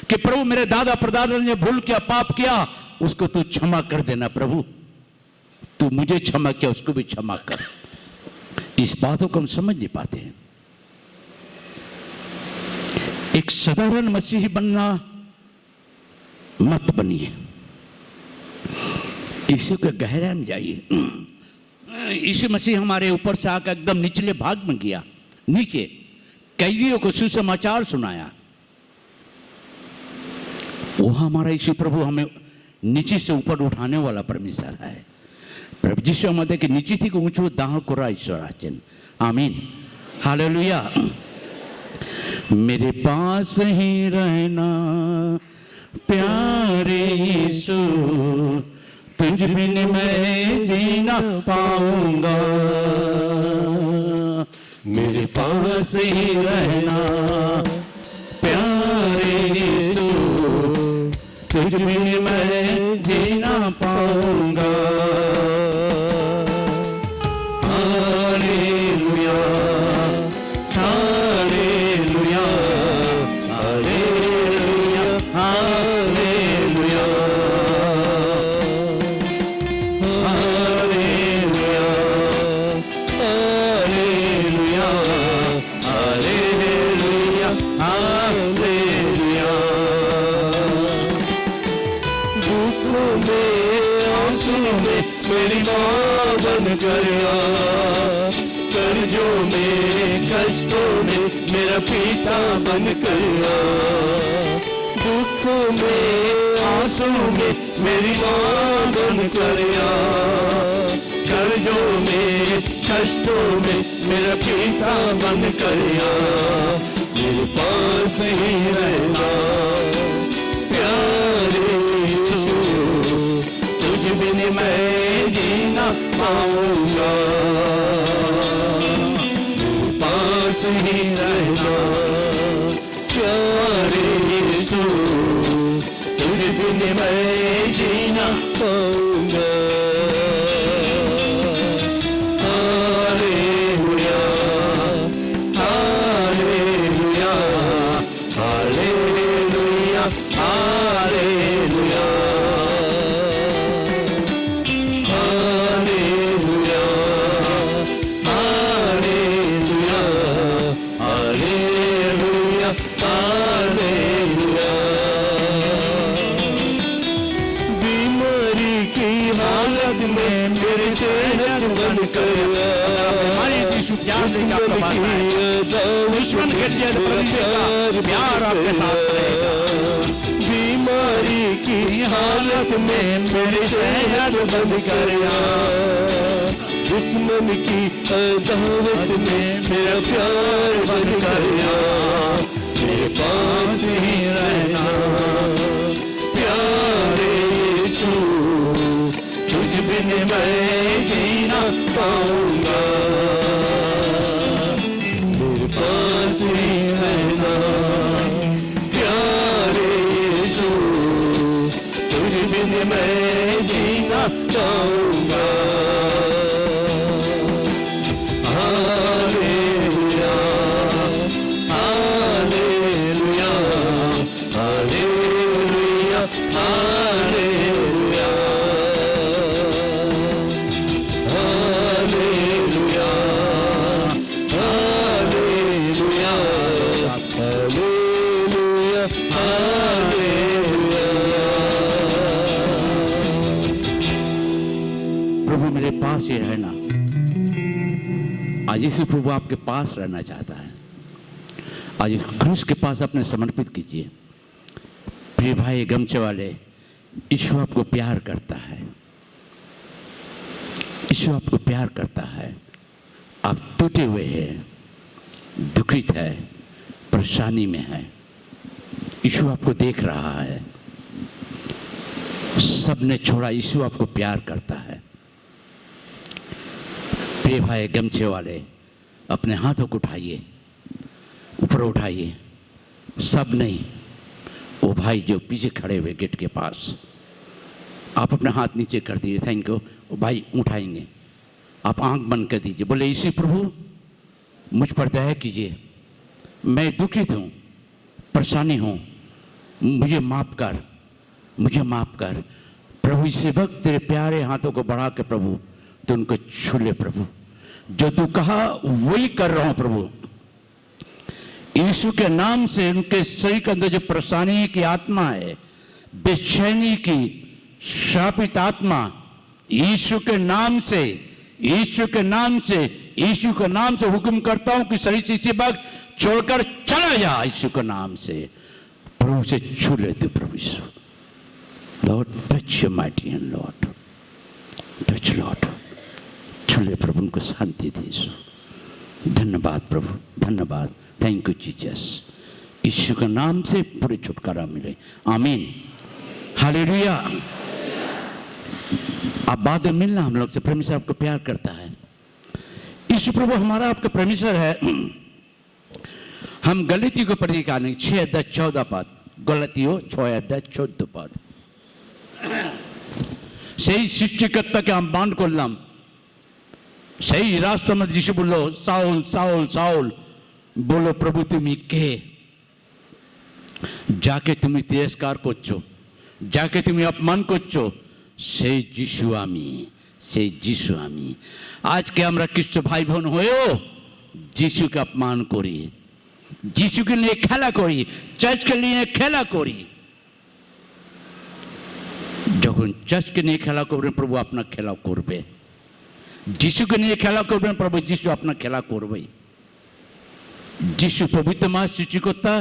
कि प्रभु मेरे दादा परदादा ने भूल किया, पाप किया, उसको तू क्षमा कर देना प्रभु, तू मुझे क्षमा किया, उसको भी क्षमा कर। इस बातों को हम समझ नहीं पाते हैं। एक साधारण मसीही बनना मत बनिए, यीशु के गहराई में जाइए। यीशु मसीह हमारे ऊपर से आकर एकदम निचले भाग में गया, नीचे कैदियों को सुसमाचार सुनाया। वो हमारा यीशु प्रभु हमें नीचे से ऊपर उठाने वाला परमेश्वर है। प्रभु यीशु हमारे के नीचे थी को ऊंचो दाह कोरा ईश्वर आचन। आमीन, हालेलुया। मेरे पास ही रहना प्यारे यीशु, तुझ बिन मैं जी ना पाऊंगा। मेरे पास ही रहना प्यारे यीशु, तुझ बिन मैं जी ना पाऊंगा। Hallelujah, hallelujah, hallelujah, hallelujah. में मेरी माँ बन कर आ, कर्जों में कष्टों में मेरा पिता बन कर आ, दुखों में आंसू में मेरी माँ बन कर आ, कर्जों में कष्टों में मेरा पिता बन कर आ, मेरे पास ही रहना प्यारे यीशु, तुझ बिन मैं जीना पाऊंगा, मेरे पास ही रहना प्यारे यीशु, तुझ बिन मैं जीना पाऊंगा। Hallelujah hallelujah hallelujah hallelujah hallelujah hallelujah hallelujah hallelujah. बीमारी की हालत में मेरी सेहत बन कर दुश्मन के लिए प्यार आपके साथ रहेगा। बीमारी की हालत में मेरी सेहत बन कर आ, दुश्मन की अदावत में मेरा प्यार बन कर आ, मेरे पास ही रहना प्यारे यीशु, तुझ बिन मैं जीना पाऊंगा, मेरे पास ही रहना प्यारे यीशु, तुझ बिन मैं जीना चाहूंगा। Hallelujah hallelujah hallelujah hallelujah hallelujah hallelujah hallelujah hallelujah. प्रभु मेरे पास ही रहना। आज इसी प्रभु आपके पास रहना चाहता है। आज इस क्रूस के पास अपने समर्पित कीजिए। प्रिय भाई गमछे वाले, यीशु आपको प्यार करता है। यीशु आपको प्यार करता है। आप टूटे हुए हैं, दुखित है, परेशानी में है, यीशु आपको देख रहा है। सबने छोड़ा, यीशु आपको प्यार करता है। प्रिय भाई गमछे वाले, अपने हाथों को उठाइए, ऊपर उठाइए। सब नहीं, वो भाई जो पीछे खड़े हुए गेट के पास, आप अपने हाथ नीचे कर दीजिए। Thank you. वो भाई उठाएंगे, आप आंख बंद कर दीजिए। बोले यीशु प्रभु मुझ पर दया कीजिए, मैं दुखित हूँ, परेशानी हूँ, मुझे माफ़ कर, मुझे माफ़ कर। प्रभु इसी वक्त तेरे प्यारे हाथों को बढ़ा के प्रभु तो उनको छू ले। प्रभु जो तू कहा वही कर रहा हूँ प्रभु। यीशु के नाम से उनके शरीर के अंदर जो परेशानी की आत्मा है, बेचैनी की श्रापित आत्मा, यीशु के नाम से, यीशु के नाम से, यीशु के नाम से हुक्म करता हूं कि शरीर से इसी वक्त छोड़कर चला जा। यीशु के नाम से प्रभु से छू ले तू प्रभु Yeshu. Lord touch your mighty hand, lord touch, lord छू ले प्रभु, उनको शांति दे यीशु। धन्यवाद प्रभु, धन्यवाद। Thank you Jesus. यीशु के नाम से पूरे छुटकारा मिले। आमीन, हालेलुया। आप बाद में मिलना हम लोग से। परमेश्वर आपको प्यार करता है। यीशु प्रभु हमारा आपका परमेश्वर है। हम गलतियों को पढ़ निकालेंगे 6:14 गलतियों 6:14 সেই সৃষ্টিকর্তাকে আহ্বান করলাম, সেই রাস্তার মধ্যে যিশু বলল, সাউল সাউল সাউল, বলো প্রভু তুমি কে? যাকে তুমি তিরস্কার করছো, যাকে তুমি অপমান করছো, সেই যিশু আমি, সেই যিশু আমি। আজকে আমরা খ্রিস্ট ভাই বোন হয়েও যিশুকে অপমান করি, যিশুকে নিয়ে খেলা করি, চার্চকে নিয়ে খেলা করি। যখন চার্চকে নিয়ে খেলা করবেন প্রভু আপনার খেলা করবে, যিশুকে নিয়ে খেলা করবেন প্রভু যিশু আপনার খেলা করবেই। যিশু পবিত্র মাস সৃষ্টিকর্তা,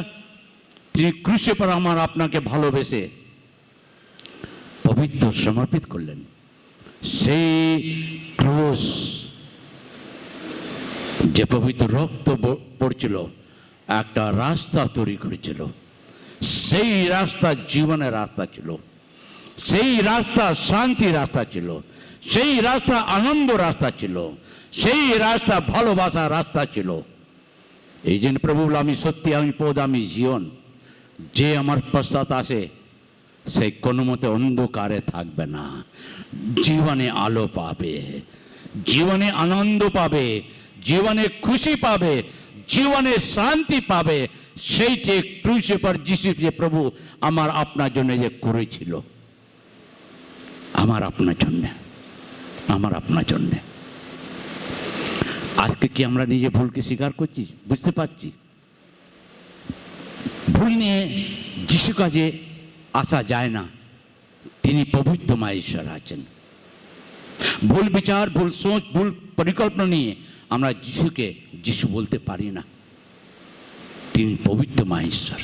তিনি ক্রুশে পর আমার আপনাকে ভালোবেসে পবিত্র সমর্পিত করলেন। সেই ক্রুশ, যে পবিত্র রক্ত পড়ছিল, একটা রাস্তা তৈরি করেছিল। সেই রাস্তা জীবনের রাস্তা ছিল, সেই রাস্তা শান্তি রাস্তা ছিল, সেই রাস্তা আনন্দ রাস্তা ছিল, সেই রাস্তা ভালোবাসার রাস্তা ছিল। এই জন্য প্রভু বলল, আমি সত্যি, আমি পদ, আমি জীবন। যে আমার পশ্চাৎ আসে সে কোনো মতে অন্ধকারে থাকবে না, জীবনে আলো পাবে, জীবনে আনন্দ পাবে, জীবনে খুশি পাবে, জীবনে শান্তি পাবে। সেইটি ক্রুশে পর যিশু যে প্রভু আমার আপনার জন্য যে করেছিল, আমার আপনার জন্য, আমার আপনার জন্য। আজকে কি আমরা নিজে ভুলকে স্বীকার করছি? বুঝতে পারছি ভুল নিয়ে যিশু কাজে আসা যায় না। তিনি পবিত্রময় ঈশ্বর আছেন। ভুল বিচার, ভুল সোচ, ভুল পরিকল্পনা নিয়ে আমরা যিশুকে যিশু বলতে পারি না। তিনি পবিত্রময় ঈশ্বর।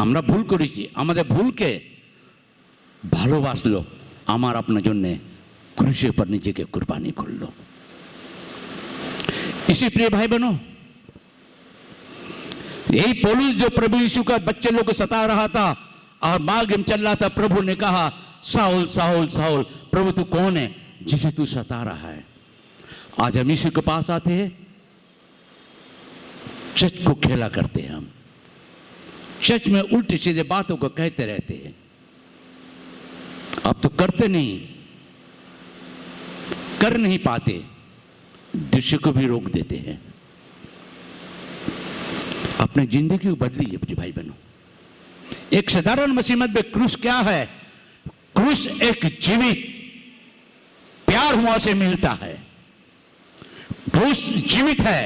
আমরা ভুল করেছি, আমাদের ভুলকে ভালোবাসলো, আমার আপনার জন্যে क्रूस पर नीचे के कुर्बानी कर लो। इसी प्रिय भाई बहनों, यही पौलुस जो प्रभु यीशु का बच्चे लोग को सता रहा था और मार्ग में चल रहा था, प्रभु ने कहा साउल साउल साउल, प्रभु तू कौन है जिसे तू सता रहा है। आज हम यीशु के पास आते हैं, चर्च को खेला करते हैं, हम चर्च में उल्टी सीधे बातों को कहते रहते हैं। अब तो करते नहीं, कर नहीं पाते, दृश्य को भी रोक देते हैं। अपने जिंदगी को बदलिए भाई बहनों। एक साधारण मसीमत में क्रूस क्या है? क्रूस एक जीवित प्यार हुआ से मिलता है। क्रूस जीवित है,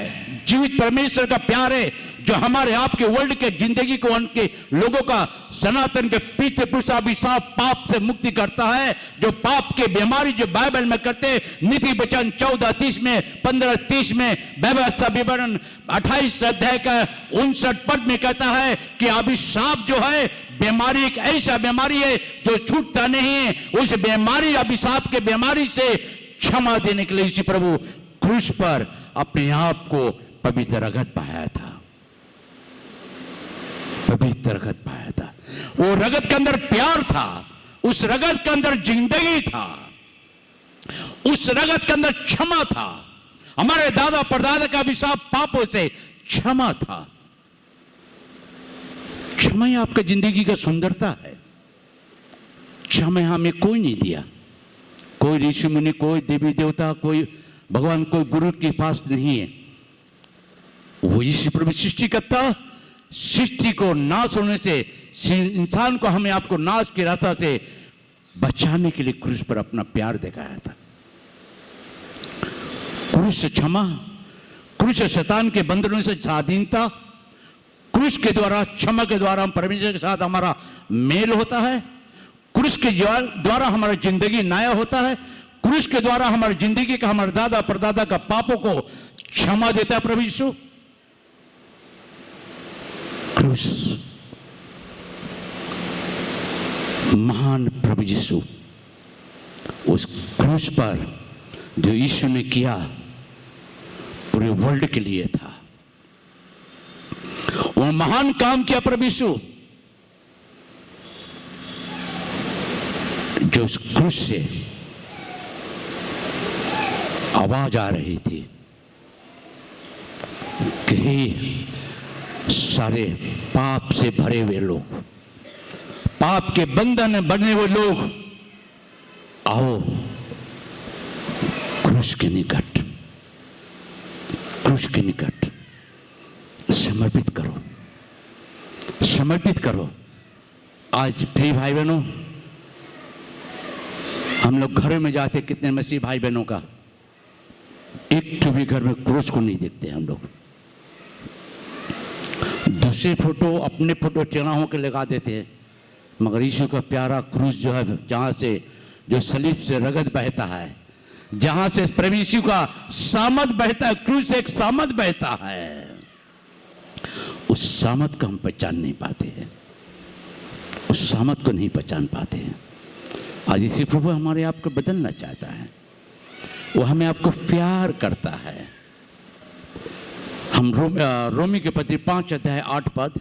जीवित परमेश्वर का प्यार है जो हमारे आपके वर्ल्ड के जिंदगी को, उनके लोगों का सनातन के पीते पुरुषाभिशाप पाप से मुक्ति करता है। जो पाप के बीमारी जो बाइबल में करते, नीति वचन 14:30 में 15:30 में व्यवस्था विवरण 28 अध्याय का 59 पद में कहता है कि अभिशाप जो है बीमारी एक ऐसा बीमारी है जो छूटता नहीं है। उस बीमारी अभिशाप के बीमारी से क्षमा देने के लिए इसी प्रभु क्रूस पर अपने आप को पवित्र रगत पाया था, पवित्र रगत पाया था। वो रगत के अंदर प्यार था, उस रगत के अंदर जिंदगी था, उस रगत के अंदर क्षमा था। हमारे दादा परदादा का अभिशाप पापों से क्षमा था। क्षमा ही आपकी जिंदगी का सुंदरता है। क्षमा हमें कोई नहीं दिया, कोई ऋषि मुनि, कोई देवी देवता, कोई भगवान, कोई गुरु के पास नहीं है। वो यीशु प्रभु सृष्टिकर्ता, सृष्टि को नाश होने से, इंसान को हमें आपको नाश के रास्ता से बचाने के लिए क्रूस पर अपना प्यार दिखाया था। क्रूस से क्षमा, क्रूस से शैतान के बंधनों से स्वाधीनता, क्रूस के द्वारा, क्षमा के द्वारा हम परमेश्वर के साथ हमारा मेल होता है। क्रूस के द्वारा हमारी जिंदगी नया होता है। क्रूस के द्वारा हमारी जिंदगी का, हमारे दादा परदादा का पापों को क्षमा देता है प्रभु यीशु। क्रूस, महान प्रभु यीशु, उस क्रूस पर जो यीशु ने किया पूरे वर्ल्ड के लिए था। वो महान काम किया प्रभु यीशु, जो उस क्रूस से आवाज आ रही थी कि सारे पाप से भरे हुए लोग, पाप के बंधन में बने हुए लोग, आओ क्रूस के निकट, क्रूस के निकट समर्पित करो, समर्पित करो। आज प्रिय भाई बहनों, हम लोग घरों में जाते, कितने मसीह भाई बहनों का एक तो भी घर में क्रूस को नहीं देखते हम लोग। दूसरे फोटो, अपने फोटो चढ़ाओं के लगा देते हैं, मगर यीशु का प्यारा क्रूस जो है, जहाँ से जो सलीब से रगत बहता है, जहाँ से प्रभु यीशु का सामत बहता है, क्रूस से एक सामत बहता है, उस सामत को हम पहचान नहीं पाते हैं, उस सामत को नहीं पहचान पाते हैं। आज इसी प्रभु हमारे आप को बदलना चाहता है, वो हमें आपको प्यार करता है। हम रोमी के पत्री 5 अध्याय 8 पद,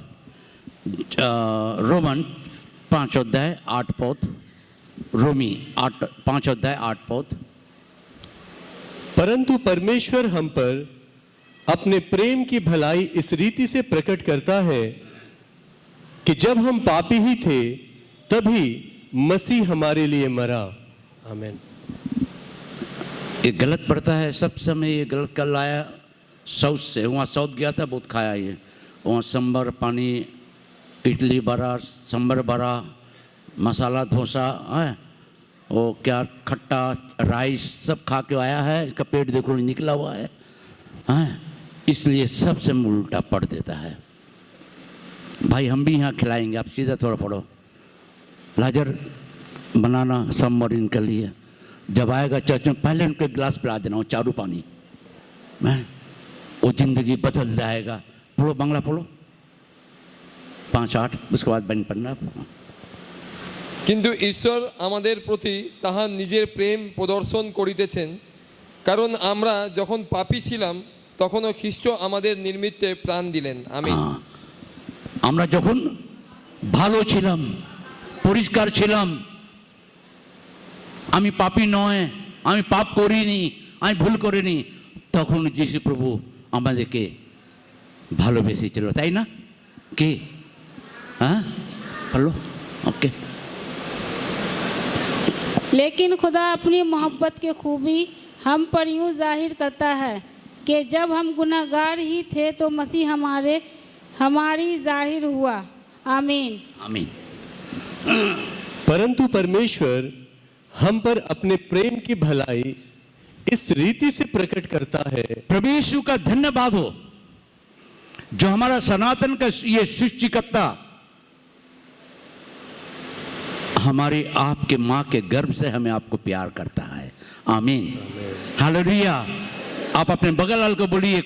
रोमन 5 अध्याय 8 पद, रोमी 5 अध्याय 8 पद। परंतु परमेश्वर हम पर अपने प्रेम की भलाई इस रीति से प्रकट करता है कि जब हम पापी ही थे तभी मसीह हमारे लिए मरा। आमीन। ये गलत पड़ता है सब समय, ये गलत कर लाया साउथ से, वहाँ साउथ गया था, बहुत खाया ये, वहाँ सांभर पानी, इडली बड़ा, सांभर बड़ा, मसाला डोसा है, वो क्या खट्टा राइस सब खा के आया है, इसका पेट देखो निकला हुआ है, हैं? इसलिए सबसे उल्टा पड़ देता है। भाई हम भी यहाँ खिलाएंगे, आप सीधा थोड़ा पढ़ो। लाजर बनाना सांभर इनके लिए, जब आएगा चर्च में पहले उनके गिलास पिला देना, वो चारू पानी, वो जिंदगी बदल जाएगा। पढ़ो, बांग्ला पढ़ो 5:8, उसके बाद बन पढ़ना। কিন্তু ঈশ্বর আমাদের প্রতি তাহার নিজের প্রেম প্রদর্শন করিতেছেন, কারণ আমরা যখন পাপী ছিলাম তখনও খ্রিস্ট আমাদের নিমিত্তে প্রাণ দিলেন। আমিন। আমরা যখন ভালো ছিলাম, পরিষ্কার ছিলাম, আমি পাপী নয়, আমি পাপ করিনি, আমি ভুল করিনি, তখন যিশু প্রভু আমাদেরকে ভালোবেসেছিল, তাই না? কে? হ্যাঁ, হ্যালো, ओके। लेकिन खुदा अपनी मोहब्बत की खूबी हम पर यूँ जाहिर करता है कि जब हम गुनहगार ही थे तो मसीह हमारी जाहिर हुआ। आमीन। आमीन। परंतु परमेश्वर हम पर अपने प्रेम की भलाई इस रीति से प्रकट करता है। प्रभु यीशु का धन्यवाद हो, जो हमारा सनातन का ये सृष्टिकर्ता हमारी आपके माँ के गर्भ से हमें आपको प्यार करता है। आमीन, हालेलुया। आप अपने बगल वाले को बोलिए,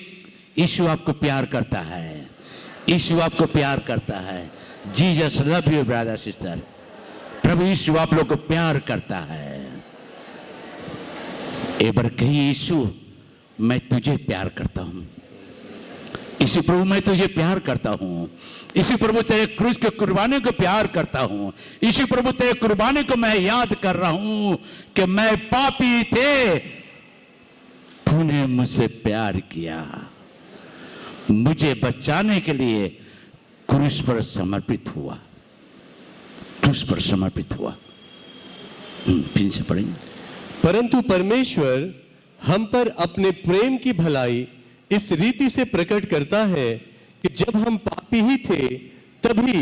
यीशु आपको प्यार करता है, यीशु आपको प्यार करता है। Jesus love you brother sister. प्रभु यीशु आप लोग को प्यार करता है। एक बार कहिए, यीशु मैं तुझे प्यार करता हूँ, यीशु प्रभु मैं तुझे प्यार करता हूँ, यीशु प्रभु तेरे क्रूस के कुर्बानी को प्यार करता हूँ, यीशु प्रभु तेरे कुर्बानी को मैं याद कर रहा हूँ कि मैं पापी थे, तूने मुझसे प्यार किया, मुझे बचाने के लिए क्रूस पर समर्पित हुआ, क्रूस पर समर्पित हुआ। फिर से पढ़ेंगे। परंतु परमेश्वर हम पर अपने प्रेम की भलाई इस रीति से प्रकट करता है कि जब हम पापी ही थे तभी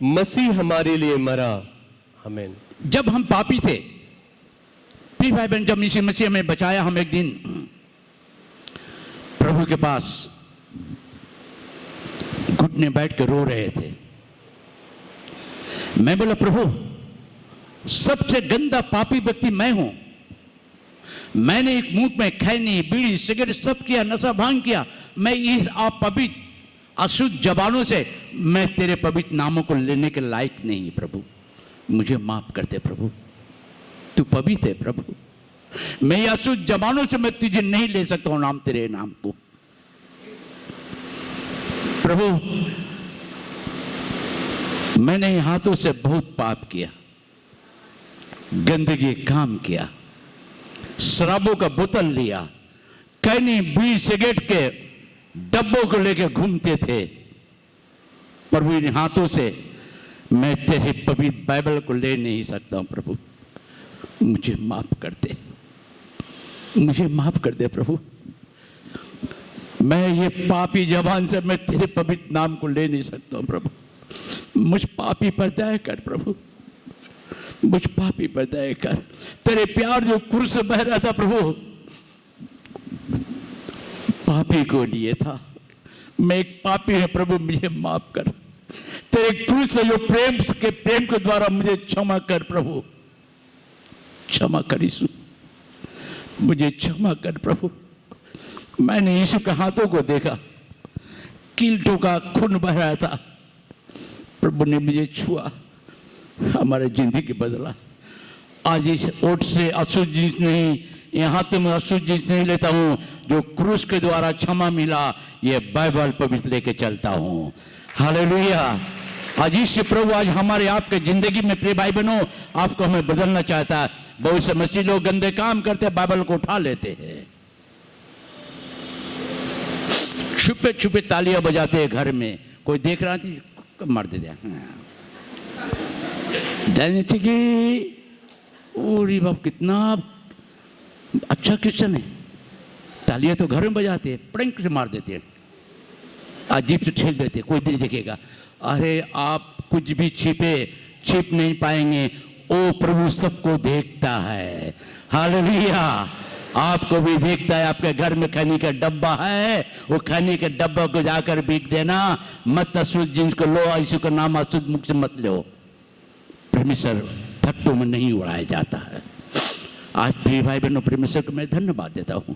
मसीह हमारे लिए मरा। आमीन। जब हम पापी थे, प्रिय भाई बहन, जब यीशु मसीह हमें बचाया, हम एक दिन प्रभु के पास घुटने बैठ के रो रहे थे। मैं बोला, प्रभु सबसे गंदा पापी व्यक्ति मैं हूं, मैंने एक मुंह में खैनी, बीड़ी, सिगरेट सब किया, नशा भांग किया, मैं इस आप पवित्र अशुद्ध जबानों से मैं तेरे पवित्र नामों को लेने के लायक नहीं। प्रभु मुझे माफ कर दे प्रभु, तू पवित्र है प्रभु, मैं ये अशुद्ध जबानों से मैं तुझे नहीं ले सकता हूं नाम, तेरे नाम को। प्रभु मैंने हाथों से बहुत पाप किया, गंदगी काम किया, शराबों का बोतल लिया, कैनी, बीड़ी, सिगरेट के डब्बों को लेकर घूमते थे। प्रभु इन हाथों से मैं तेरे पवित्र बाइबल को ले नहीं सकता हूं। प्रभु मुझे माफ कर दे, मुझे माफ कर दे प्रभु, मैं ये पापी जबान से मैं तेरे पवित्र नाम को ले नहीं सकता हूं। प्रभु मुझ पापी पर दया कर प्रभु, मुझ पापी पर दया कर। तेरे प्यार जो क्रूस से बह रहा था प्रभु, पापी को लिए था, मैं एक पापी है प्रभु, मुझे माफ कर। तेरे क्रूस से जो प्रेम के द्वारा मुझे क्षमा कर प्रभु, क्षमा कर यीशु, मुझे क्षमा कर प्रभु। मैंने यीशु के हाथों को देखा, कीलटों का खून बह रहा था, प्रभु ने मुझे छुआ, हमारे जिंदगी बदला। आज इस ओट से अशुद्ध जिनिस नहीं, यहाँ तो मैं अशुद्ध जिनिस नहीं लेता हूँ, जो क्रूस के द्वारा क्षमा मिला ये बाइबल पवित्र लेके चलता हूँ। हालेलुया। आज इस प्रभु आज हमारे आपके जिंदगी में प्रिय भाई बहनों आपको हमें बदलना चाहता है। बहुत से मसीह लोग गंदे काम करते हैं, बाइबल को उठा लेते हैं, छुपे छुपे तालियां बजाते हैं घर में, कोई देख रहा थी मार दे दिया ओरी बाप, कितना अच्छा क्रिश्चन है, तालियां तो घर में बजाते हैं, पड़ंग से मार देते हैं, अजीब से ठेल देते हैं, कोई नहीं देखेगा। अरे आप कुछ भी छिप नहीं पाएंगे, ओ प्रभु सबको देखता है। हालेलुया। आपको भी देखता है। आपके घर में खैनी का डब्बा है, वो खैनी के डब्बा को जाकर बिक देना मत। अशुद्ध जिन्स को लो, यीशु का नाम अशुद्ध मुख से मत लो। परमेश्वर थट्टों में नहीं उड़ाया जाता है। आज प्रिय भाई बहनों, परमेश्वर को मैं धन्यवाद देता हूं।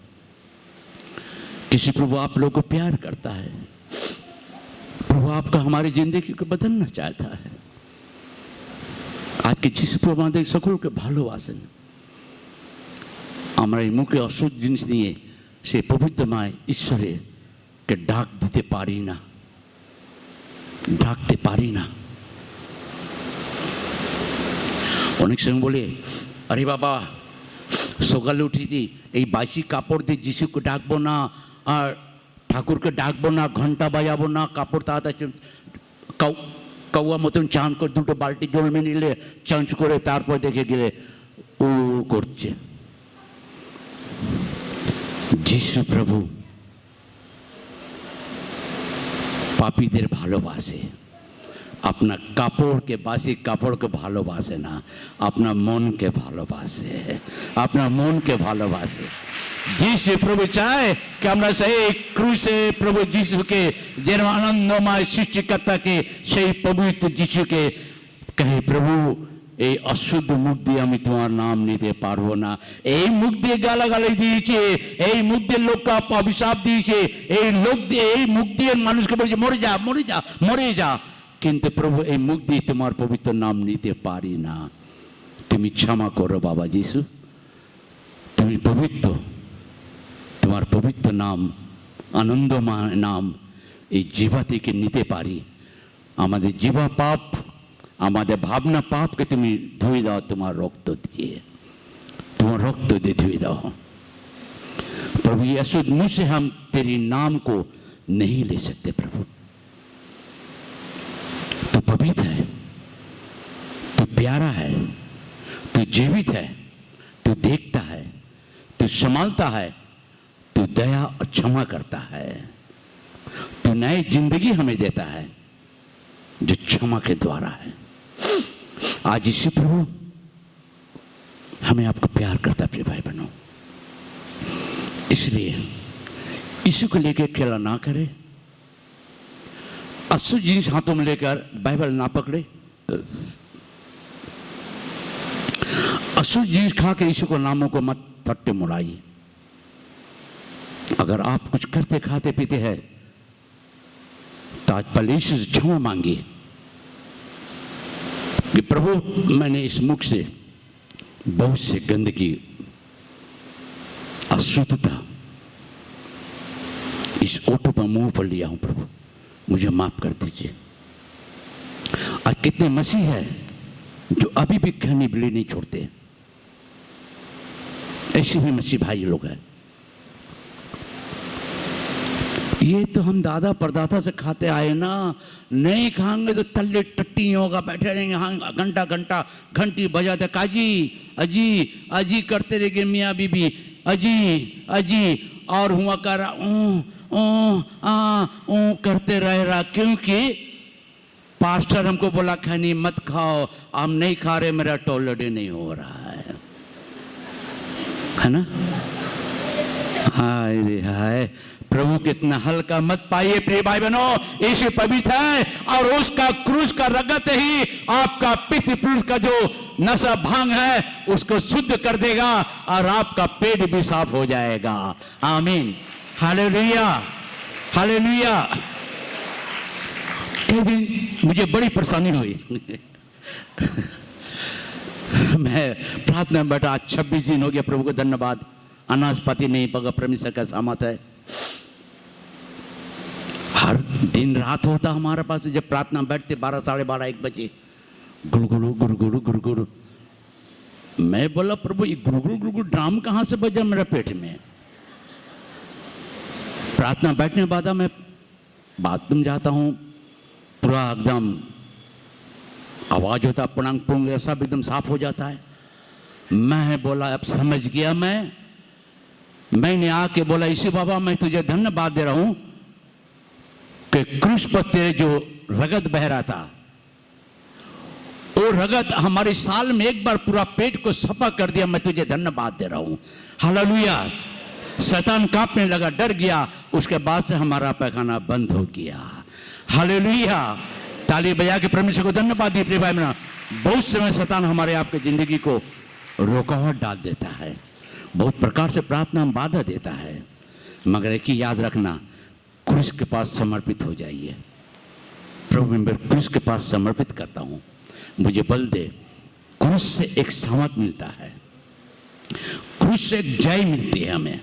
किसी प्रभु आप लोगों को प्यार करता है, प्रभु आपका हमारी जिंदगी को बदलना चाहता है। आज के जिस प्रभु আমাদের সকলকে ভালোবাসেন, আমরা এই মুখে অশুদ্ধ জিনিস নিয়ে সে পবিত্রময় ঈশ্বরকে ডাক দিতে পারি না, ডাকতে পারি না। অনেক সময় বলে, আরে বাবা সকালে উঠেছি এই বাসি কাপড় দিয়ে যিশুকে ডাকবো না, আর ঠাকুরকে ডাকবো না, ঘন্টা বাজাবো না, কাপড় তাড়াতাড়ি কৌয়া মতন চান করে দুটো বালতি জল মেনে নিলে চাঞ্চ করে তারপর দেখে গেলে ও করছে। যিশু প্রভু পাপীদের ভালোবাসে, আপনার কাপড়কে বাসি কাপড়কে ভালোবাসে না, আপনার মনকে ভালোবাসে, আপনার মনকে ভালোবাসে। যিশু প্রভু চায় कि আমরা সেই ক্রুশে প্রভু যিশুকে যে আনন্দময় সৃষ্টিকর্তাকে সেই পবিত্র যিশুকে কহে, প্রভু এই অশুদ্ধ মুখ দিয়ে আমি তোমার নাম নিতে পারবো না। এই মুখ দিয়ে গালাগালি দিয়েছে, এই মুখ দিয়ে লোককে অভিশাপ দিয়েছে, এই লোক দিয়ে এই মুখ দিয়ে মানুষকে বলছে মরে যা মরে যা মরে যা, কিন্তু প্রভু এই মুখ দিয়ে তোমার পবিত্র নাম নিতে পারি না। তুমি ক্ষমা করো বাবা যিশু, তুমি পবিত্র, তোমার পবিত্র নাম আনন্দময় নাম এই জিহ্বা থেকে নিতে পারি। আমাদের জিহ্বা পাপ, আমাদের ভাবনা পাপকে তুমি ধুয়ে দাও তোমার রক্ত দিয়ে, তোমার রক্ত দিয়ে धुए दाओ प्रभु। ये अशुद्ध मुझ से हम तेरी नाम को नहीं ले सकते प्रभु। तू पवित्र है, तू प्यारा है, तू जीवित है, तू देखता है, तू संभालता है, तू दया और क्षमा करता है, तू नई जिंदगी हमें देता है जो क्षमा के द्वारा है। आज यीशु प्रभु हमें आपको प्यार करता है प्रिय भाई बहनों, इसलिए यीशु को लेकर खेला ना करे, अशुद्ध जिनिस हाथों में लेकर बाइबल ना पकड़े, अशुद्ध जिनिस खा के यीशु को नामों को मत थट्टे मुड़ाइए। अगर आप कुछ करते खाते पीते हैं तो आज पहले यीशु से क्षमा मांगिए कि प्रभु मैंने इस मुख से बहुत से गंदगी अशुद्धता इस ओटो पर मुंह पर लिया हूं, प्रभु मुझे माफ कर दीजिए। आज कितने मसीह है जो अभी भी खैनी बीड़ी नहीं छोड़ते, ऐसे भी मसीह भाई लोग हैं। ये तो हम दादा परदादा से खाते आए ना, नहीं खाएंगे तो तल्ले टट्टी होगा, बैठे रहेंगे हाँ घंटा घंटा घंटी बजाते काजी अजी अजी करते रहेंगे मियाँ बीबी अजी अजी और हुआ कर करते रहा, क्योंकि पास्टर हमको बोला खैनी मत खाओ, हम नहीं खा रहे, मेरा टॉयलेट नहीं हो रहा है ना। हाय रे हाय, प्रभु को इतना हल्का मत पाइए प्रिय भाई बहनों। यीशु पवित्र है और उसका क्रूस का रगत ही आपका पित्त पुरुष का जो नशा भांग है उसको शुद्ध कर देगा और आपका पेट भी साफ हो जाएगा। आमीन, हालेलुया, हालेलुया। एक दिन मुझे बड़ी परेशानी हुई मैं प्रार्थना में बैठा, आज 26 दिन हो गया, प्रभु को धन्यवाद, अनाज पाती नहीं पगा, परमेश्वर का सामत है। हर दिन रात होता हमारे पास, जब प्रार्थना बैठते 12, साढ़े 12, 1 बजे, गुड़गुड़ू गुड़गुड़ू गुड़गुड़ू। मैं बोला प्रभु ये गुड़गुड़ू गुड़गुड़ू ड्राम कहाँ से बजा मेरे पेट में। प्रार्थना बैठने के बाद मैं बाथरूम जाता हूँ, पूरा एकदम आवाज होता, पुणांग पुंग सब एकदम साफ हो जाता है। मैं बोला अब समझ गया, मैंने आके बोला इसी बाबा मैं तुझे धन्यवाद दे रहा हूं कि क्रूस पर तेरे जो रगत बह रहा था वो रगत हमारे साल में एक बार पूरा पेट को सफा कर दिया। मैं तुझे धन्यवाद दे रहा हूं। हालेलुया। शैतान कांपने लगा, डर गया, उसके बाद से हमारा पैखाना बंद हो गया। हालेलुया। ताली बजा के परमेश्वर को धन्यवाद दी। प्रिय भाई बहनों, बहुत समय शैतान हमारे आपके जिंदगी को रुकावट डाल देता है, बहुत प्रकार से प्रार्थना में बाधा देता है, मगर एक ही याद रखना, क्रूस के पास समर्पित हो जाइए। प्रभु मैं क्रूस के पास समर्पित करता हूँ, मुझे बल दे। क्रूस से एक सामर्थ मिलता है, क्रूस से एक जय मिलती है हमें,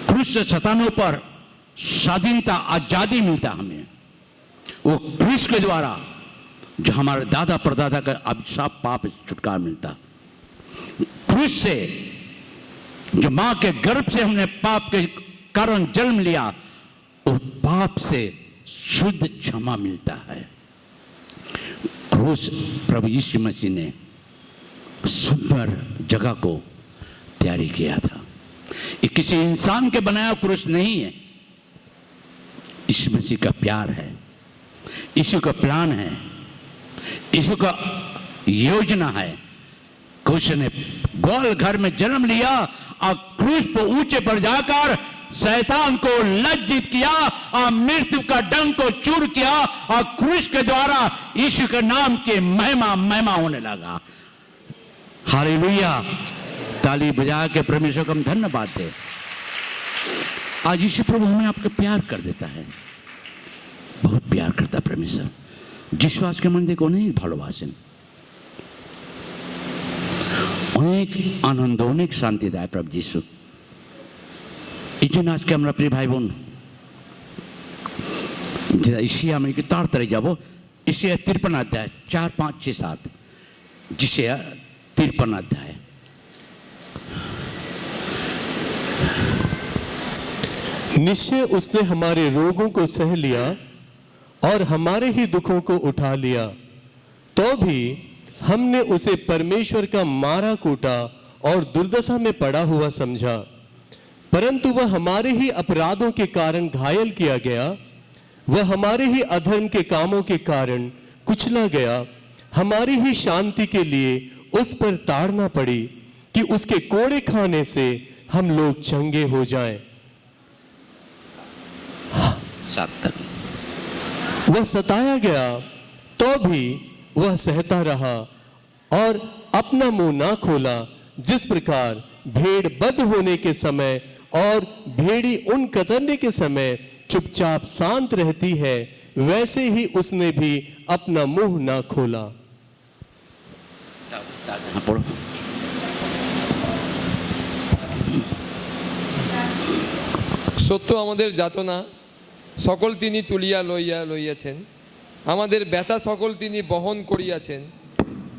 क्रूस से शैतानों पर स्वाधीनता, आजादी मिलता हमें। वो क्रूस के द्वारा जो हमारे दादा परदादा का अभिशाप पाप छुटकारा मिलता। क्रूस से जो मां के गर्भ से हमने पाप के कारण जन्म लिया, उस पाप से शुद्ध क्षमा मिलता है। क्रूस प्रभु यीशु मसीह ने सुंदर जगह को तैयारी किया था। ये किसी इंसान के बनाया क्रूस नहीं है, यीशु मसीह का प्यार है, यीशु का प्लान है, यीशु का योजना है। क्रूस ने गोल घर में जन्म लिया और क्रूस पर ऊंचे पर जाकर शैतान को लज्जित किया और मृत्यु का डंक को चूर किया और क्रूस के द्वारा यीशु के नाम की महिमा होने लगा। हालेलुया। ताली बजा के परमेश्वर को हम धन्यवाद दे। आज यीशु प्रभु हमें आपका प्यार कर देता है, बहुत प्यार करता परमेश्वर। जिस के मंदिर को नहीं भालोबासें, অনেক আনন্দ, অনেক শান্তি দেয় প্রভু যিশু। এই জন্য আজকে আমরা প্রিয় ভাই বোন এশিয়া আমি কি তাড়াতাড়ি যাব, এশিয়া 53 অধ্যায় 4, 5, 6, 7, এশিया 53 अध्याय। निश्चय उसने हमारे रोगों को सह लिया और हमारे ही दुखों को उठा लिया, तो भी हमने उसे परमेश्वर का मारा कूटा और दुर्दशा में पड़ा हुआ समझा। परंतु वह हमारे ही अपराधों के कारण घायल किया गया, वह हमारे ही अधर्म के कामों के कारण कुचला गया। हमारी ही शांति के लिए उस पर ताड़ना पड़ी कि उसके कोड़े खाने से हम लोग चंगे हो जाएं। 7 तक। वह सताया गया तो भी वह सहता रहा और अपना मुंह ना खोला। जिस प्रकार भेड़ बद्ध होने के समय और भेड़ी उन कतरने के समय चुपचाप शांत रहती है, वैसे ही उसने भी अपना मुंह ना खोला। সত্য আমাদের যাতনা সকল তিনি তুলিয়া লইয়াছেন, আমাদের ব্যথা সকল তিনি বহন করিয়াছেন।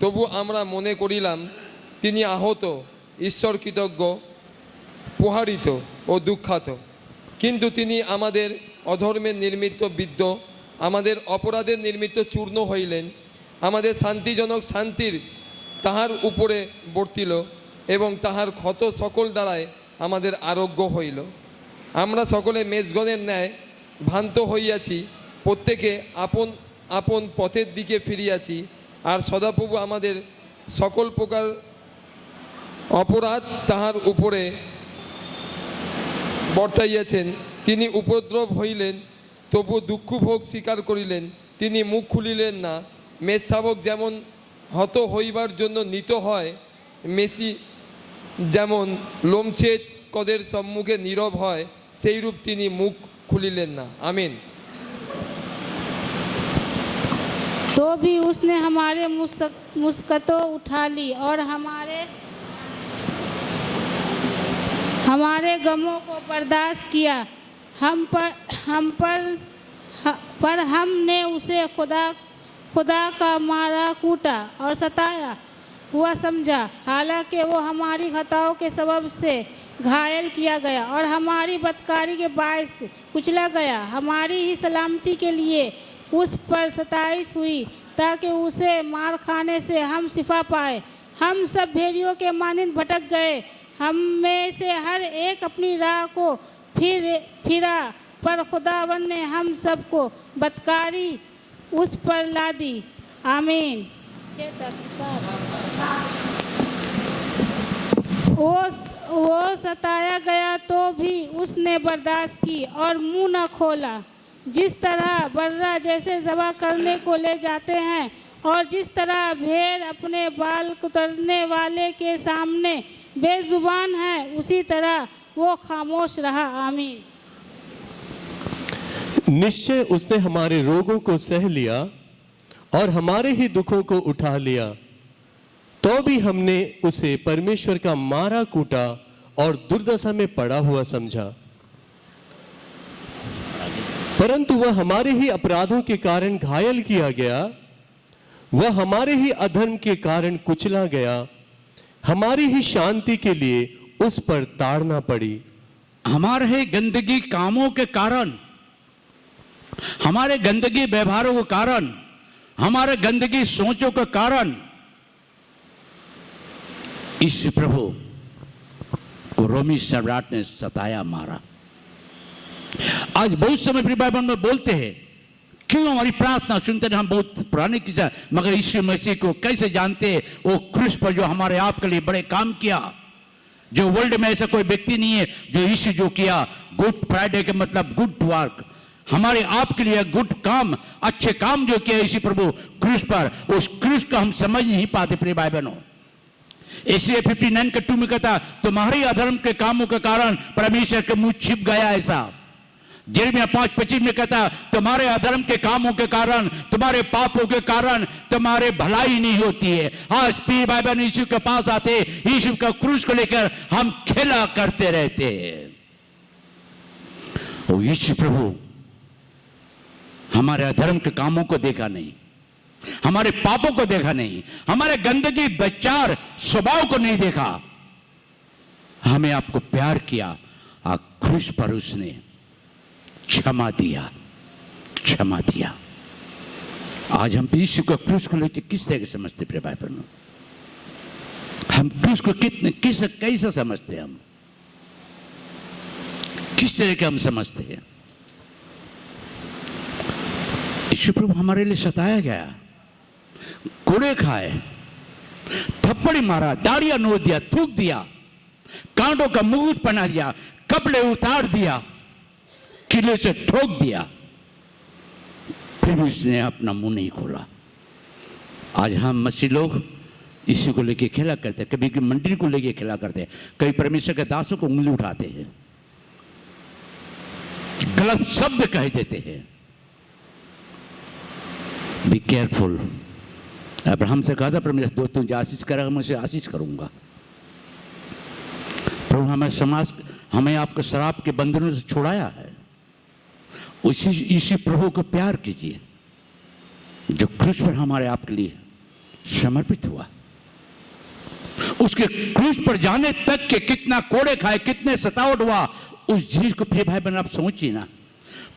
তবু আমরা মনে করিলাম তিনি আহত, ঈশ্বর কৃতজ্ঞ, প্রহারিত ও দুঃখাত। কিন্তু তিনি আমাদের অধর্মের নিমিত্ত বিদ্ধ, আমাদের অপরাধের নিমিত্ত চূর্ণ হইলেন। আমাদের শান্তিজনক শান্তির তাহার উপরে বর্তিল এবং তাহার ক্ষত সকল দ্বারায় আমাদের আরোগ্য হইল। আমরা সকলে মেজগণের ন্যায় ভ্রান্ত হইয়াছি, প্রত্যেকে আপন আপন পথের দিকে ফিরিয়াছি, আর সদাপ্রভু আমাদের সকল প্রকার অপরাধ তাহার উপরে বর্তাইয়াছেন, তিনি উপদ্রব হইলেন, তবু দুঃখ ভোগ স্বীকার করিলেন, তিনি মুখ খুলিলেন না। মেষশাবক যেমন হত হইবার জন্য নীত হয়, মেসি যেমন লোমছেদ কদের সম্মুখে নীরব হয়, সেইরূপ তিনি মুখ খুলিলেন না। আমিন। तो भी उसने हमारे मुस्कतों उठा ली और हमारे गमों को बर्दाश्त किया। पर हमने उसे खुदा का मारा कूटा और सताया हुआ समझा। हालांकि वो हमारी खताओं के सबब से घायल किया गया और हमारी बदकारी के बायस कुचला गया। हमारी ही सलामती के लिए उस पर सताइश हुई, ताकि उसे मार खाने से हम शिफा पाए। हम सब भेड़ियों के मानिंद भटक गए, हम में से हर एक अपनी राह को फिरा, पर खुदावन ने हम सबको बदकारी उस पर ला दी। आमीन। वो सताया गया तो भी उसने बर्दाश्त की और मुंह न खोला। जिस तरह बर्रा जैसे ज़बह करने को ले जाते हैं और जिस तरह भेड़ अपने बाल कुतरने वाले के सामने बेजुबान है, उसी तरह वो खामोश रहा। आमीन। निश्चय उसने हमारे रोगों को सह लिया और हमारे ही दुखों को उठा लिया, तो भी हमने उसे परमेश्वर का मारा कूटा और दुर्दशा में पड़ा हुआ समझा। परंतु वह हमारे ही अपराधों के कारण घायल किया गया, वह हमारे ही अधर्म के कारण कुचला गया, हमारी ही शांति के लिए उस पर ताड़ना पड़ी। हमारे ही गंदगी कामों के कारण, हमारे गंदगी व्यवहारों के कारण, हमारे गंदगी सोचों के कारण यीशु प्रभु को रोमी सम्राट ने सताया, मारा। आज बहुत समय प्रिय बाइबल में बोलते हैं, क्यों हमारी प्रार्थना सुनते हैं हम बहुत पुराने किस्सा, मगर यीशु मसीह को कैसे जानते हैं? वो क्रूस पर जो हमारे आप के लिए बड़े काम किया, जो वर्ल्ड में ऐसा कोई व्यक्ति नहीं है जो यीशु जो किया। गुड फ्राइडे के मतलब गुड वर्क, हमारे आप के लिए गुड काम, अच्छे काम जो किया यीशु प्रभु क्रूस पर, उस क्रूस को हम समझ नहीं पाते प्रिय भाई बहनों। इसलिए 59 के 2 में कहता, तुम्हारे अधर्म के कामों के कारण परमेश्वर के मुंह छिप गया। ऐसा यिर्मयाह 5:25 में कहता, तुम्हारे अधर्म के कामों के कारण, तुम्हारे पापों के कारण तुम्हारे भलाई नहीं होती है। आज प्रिय भाई बहन यीशु के पास आते, यीशु का क्रूस को लेकर हम खेला करते रहते हैं। और यीशु प्रभु हमारे अधर्म के कामों को देखा नहीं, हमारे पापों को देखा नहीं, हमारे गंदगी विचार स्वभाव को नहीं देखा, हमें आपको प्यार किया और क्रूस पर उसने क्षमा दिया, क्षमा दिया। आज हम यीशु का क्रूस को लेकर किस तरह के समझते प्रिय भाई बहनों? हम क्रूस को कैसे समझते हैं? हम किस तरह के हम समझते हैं? यीशु प्रभु हमारे लिए सताया गया, कोड़े खाए, थप्पड़ी मारा, दाढ़ियां नोच दिया, थूक दिया, कांटों का मुकुट पहना दिया, कपड़े उतार दिया, किले से ठोक दिया, फिर भी उसने अपना मुंह नहीं खोला। आज हम मसीह लोग यीशु को लेके खेला करते हैं, कभी मंदिर को लेके खेला करते हैं, कभी परमेश्वर के दासों को उंगली उठाते हैं, गलत शब्द कह देते हैं। Be careful. अब्राहम से कहा था परमेश्वर, दोस्तों जो आशीष करेगा मैं उसे आशीष करूंगा। प्रभु हमें आपको शराब के बंधनों से छुड़ाया है। इसी प्रभु को प्यार कीजिए जो क्रूस पर हमारे आपके लिए समर्पित हुआ। उसके क्रूस पर जाने तक के कितना कोड़े खाए, कितने सतावट हुआ, उस चीज को फिर भाई बहन आप समझिए ना।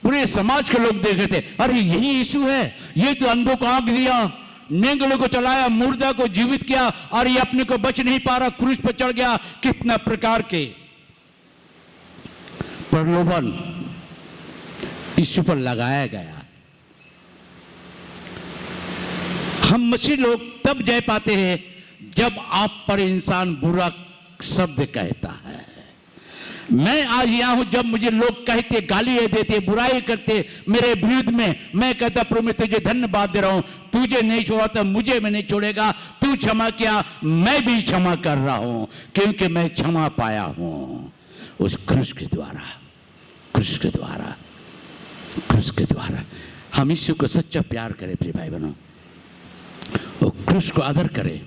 पूरे समाज के लोग देख रहे थे, अरे यही यीशु है, ये तो अंधों को आंख दिया, नेंगलों को चलाया, मुर्दा को जीवित किया, और ये अपने को बच नहीं पा रहा, क्रूस पर चढ़ गया। कितना प्रकार के प्रलोभन यीशु पर लगाया गया। हम मसीह लोग तब जय पाते हैं जब आप पर इंसान बुरा शब्द कहता है, मैं आज यहाँ हूं जब मुझे लोग कहते, गालियां देते, बुराई करते मेरे विरुद्ध में, मैं कहता प्रभु मैं तुझे धन्यवाद दे रहा हूं, तुझे नहीं छोड़ा तो मुझे में नहीं छोड़ेगा, तू क्षमा किया मैं भी क्षमा कर रहा हूं, क्योंकि मैं क्षमा पाया हूं उस क्रूस के द्वारा, क्रूस के द्वारा, क्रूस के द्वारा। हम यीशु को सच्चा प्यार करें प्रिय भाई बहनों, वो क्रूस को आदर करें।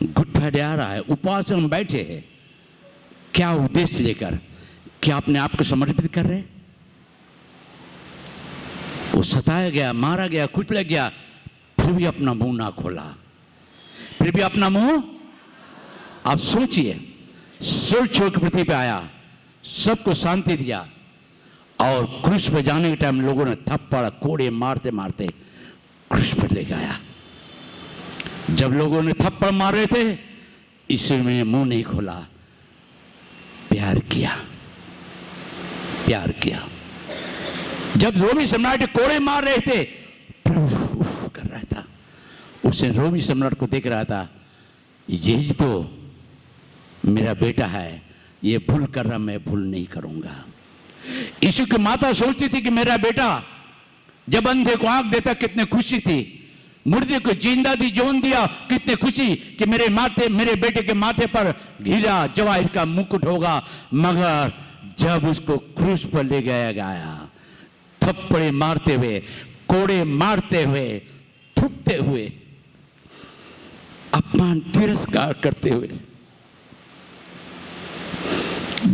गुड फ्राइडे आ रहा है, उपवास में हम बैठे हैं, क्या उद्देश्य लेकर? क्या अपने आप को समर्पित कर रहे? वो सताया गया, मारा गया, कुचला गया, फिर भी अपना मुंह ना खोला, फिर भी अपना मुंह। आप सोचिए, सिर छोड़ के पृथ्वी पे आया, सबको शांति दिया, और क्रूस पे जाने के टाइम लोगों ने थप्पड़ कोड़े मारते मारते क्रूस पर ले गया। जब लोगों ने थप्पड़ मार रहे थे, यीशु ने मुंह नहीं खोला, प्यार किया, प्यार किया। जब रोमी सम्राट कोड़े मार रहे थे, प्रभु उफ कर रहा था, उसने रोमी सम्राट को देख रहा था, यही तो मेरा बेटा है, ये भूल कर रहा, मैं भूल नहीं करूंगा। यीशु की माता सोचती थी कि मेरा बेटा जब अंधे को आंख देता कितनी खुशी थी, मुर्दे को जिंदा दी जीवन दिया, कितनी खुशी कि मेरे बेटे के माथे पर हीरा जवाहिर का मुकुट होगा। मगर जब उसको क्रूस पर ले गया, थप्पड़े मारते हुए, कोड़े मारते हुए, थूकते हुए, अपमान तिरस्कार करते हुए,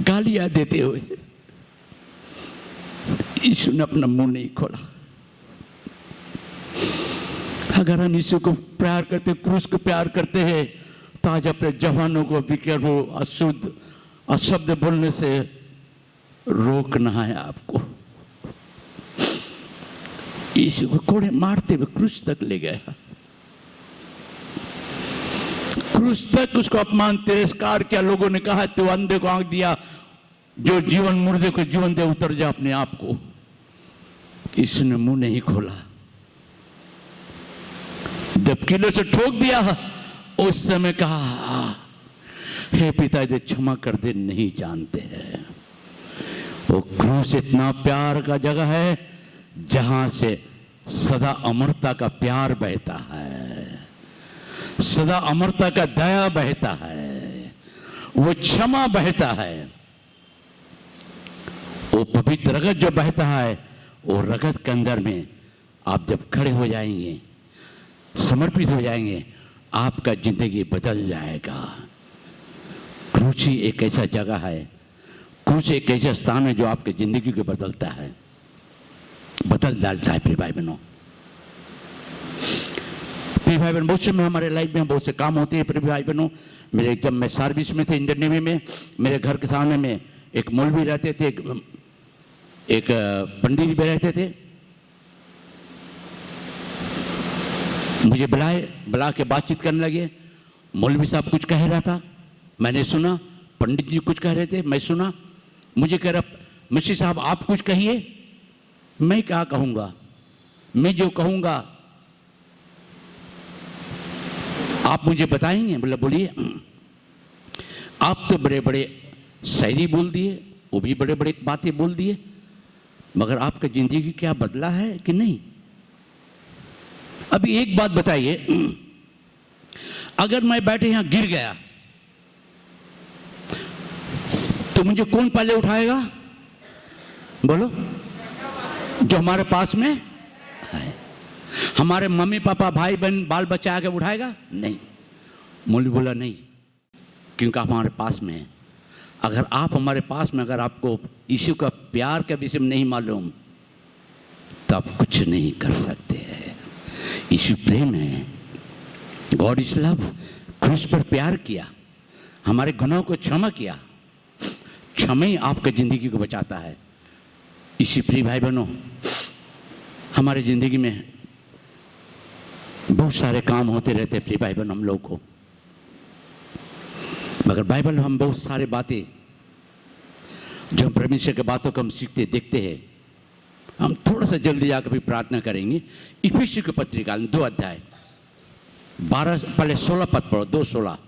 गालियां देते हुए, यीशु ने अपना मुंह नहीं खोला। अगर हम यीशु को प्यार करते, क्रूस को प्यार करते हैं, तो आज अपने जवानों को विकर हो अशुद्ध अशब्द बोलने से रोकना है आपको। यीशु को कोड़े मारते हुए क्रूस तक ले गया, क्रूस तक उसको अपमान तिरस्कार किया। लोगों ने कहा तू अंधे को आंख दिया, जो जीवन मुर्दे को जीवन दे, उतर जा अपने आप को। इसने मुंह नहीं खोला। जब किले से ठोक दिया, उस समय कहा हे पिता इन्हें क्षमा कर दे, नहीं जानते हैं। वो क्रूस इतना प्यार का जगह है जहां से सदा अमरता का प्यार बहता है, सदा अमरता का दया बहता है, वो क्षमा बहता है, वो पवित्र रगत जो बहता है, वो रगत के अंदर में आप जब खड़े हो जाएंगे, समर्पित हो जाएंगे, आपका जिंदगी बदल जाएगा। क्रूस एक ऐसा जगह है, क्रूस एक ऐसा स्थान है जो आपकी जिंदगी को बदलता है, बदल डालता है। प्रिय भाई बहनों, प्रिय भाई बहन, बहुत समय हमारे लाइफ में बहुत से काम होते हैं। प्रिय भाई बहनों, जब मैं सर्विस में थे इंडियन नेवी में, मेरे घर के सामने में एक मौलवी रहते थे, एक पंडित भी रहते थे। मुझे बुला के बातचीत करने लगे। मौलवी साहब कुछ कह रहा था, मैंने सुना, पंडित जी कुछ कह रहे थे, मैं सुना। मुझे कह रहा मिश्री साहब आप कुछ कहिए। मैं क्या कहूँगा, मैं जो कहूँगा आप मुझे बताएंगे। बोला बोलिए। आप तो बड़े बड़े शायरी बोल दिए, वो भी बड़े बड़े बातें बोल दिए, मगर आपका जिंदगी क्या बदला है कि नहीं? अभी एक बात बताइए, अगर मैं बैठे यहां गिर गया तो मुझे कौन पहले उठाएगा? बोलो। जो हमारे पास में है। हमारे मम्मी पापा भाई बहन बाल बच्चा आके उठाएगा? नहीं। मौलवी बोला नहीं, क्योंकि आप हमारे पास में हैं। अगर आप हमारे पास में, अगर आपको यीशु का प्यार के विषय में नहीं मालूम, तो आप कुछ नहीं कर सकते हैं। यीशु प्रेम है, गॉड इज लव। क्रूस पर प्यार किया, हमारे गुनाहों को क्षमा किया। क्षमा ही आपकी जिंदगी को बचाता है। इसी प्रिय भाई बहनों, हमारे जिंदगी में बहुत सारे काम होते रहते प्रिय भाई बहनों हम लोग को, मगर बाइबल में हम बहुत सारे बातें जो हम परमेश्वर के बातों को हम सीखते देखते हैं। हम थोड़ा सा जल्दी जाकर भी प्रार्थना करेंगे। इफिसियों की पत्रिका 2 अध्याय 12, पहले 16 पद पढ़ो, 2:16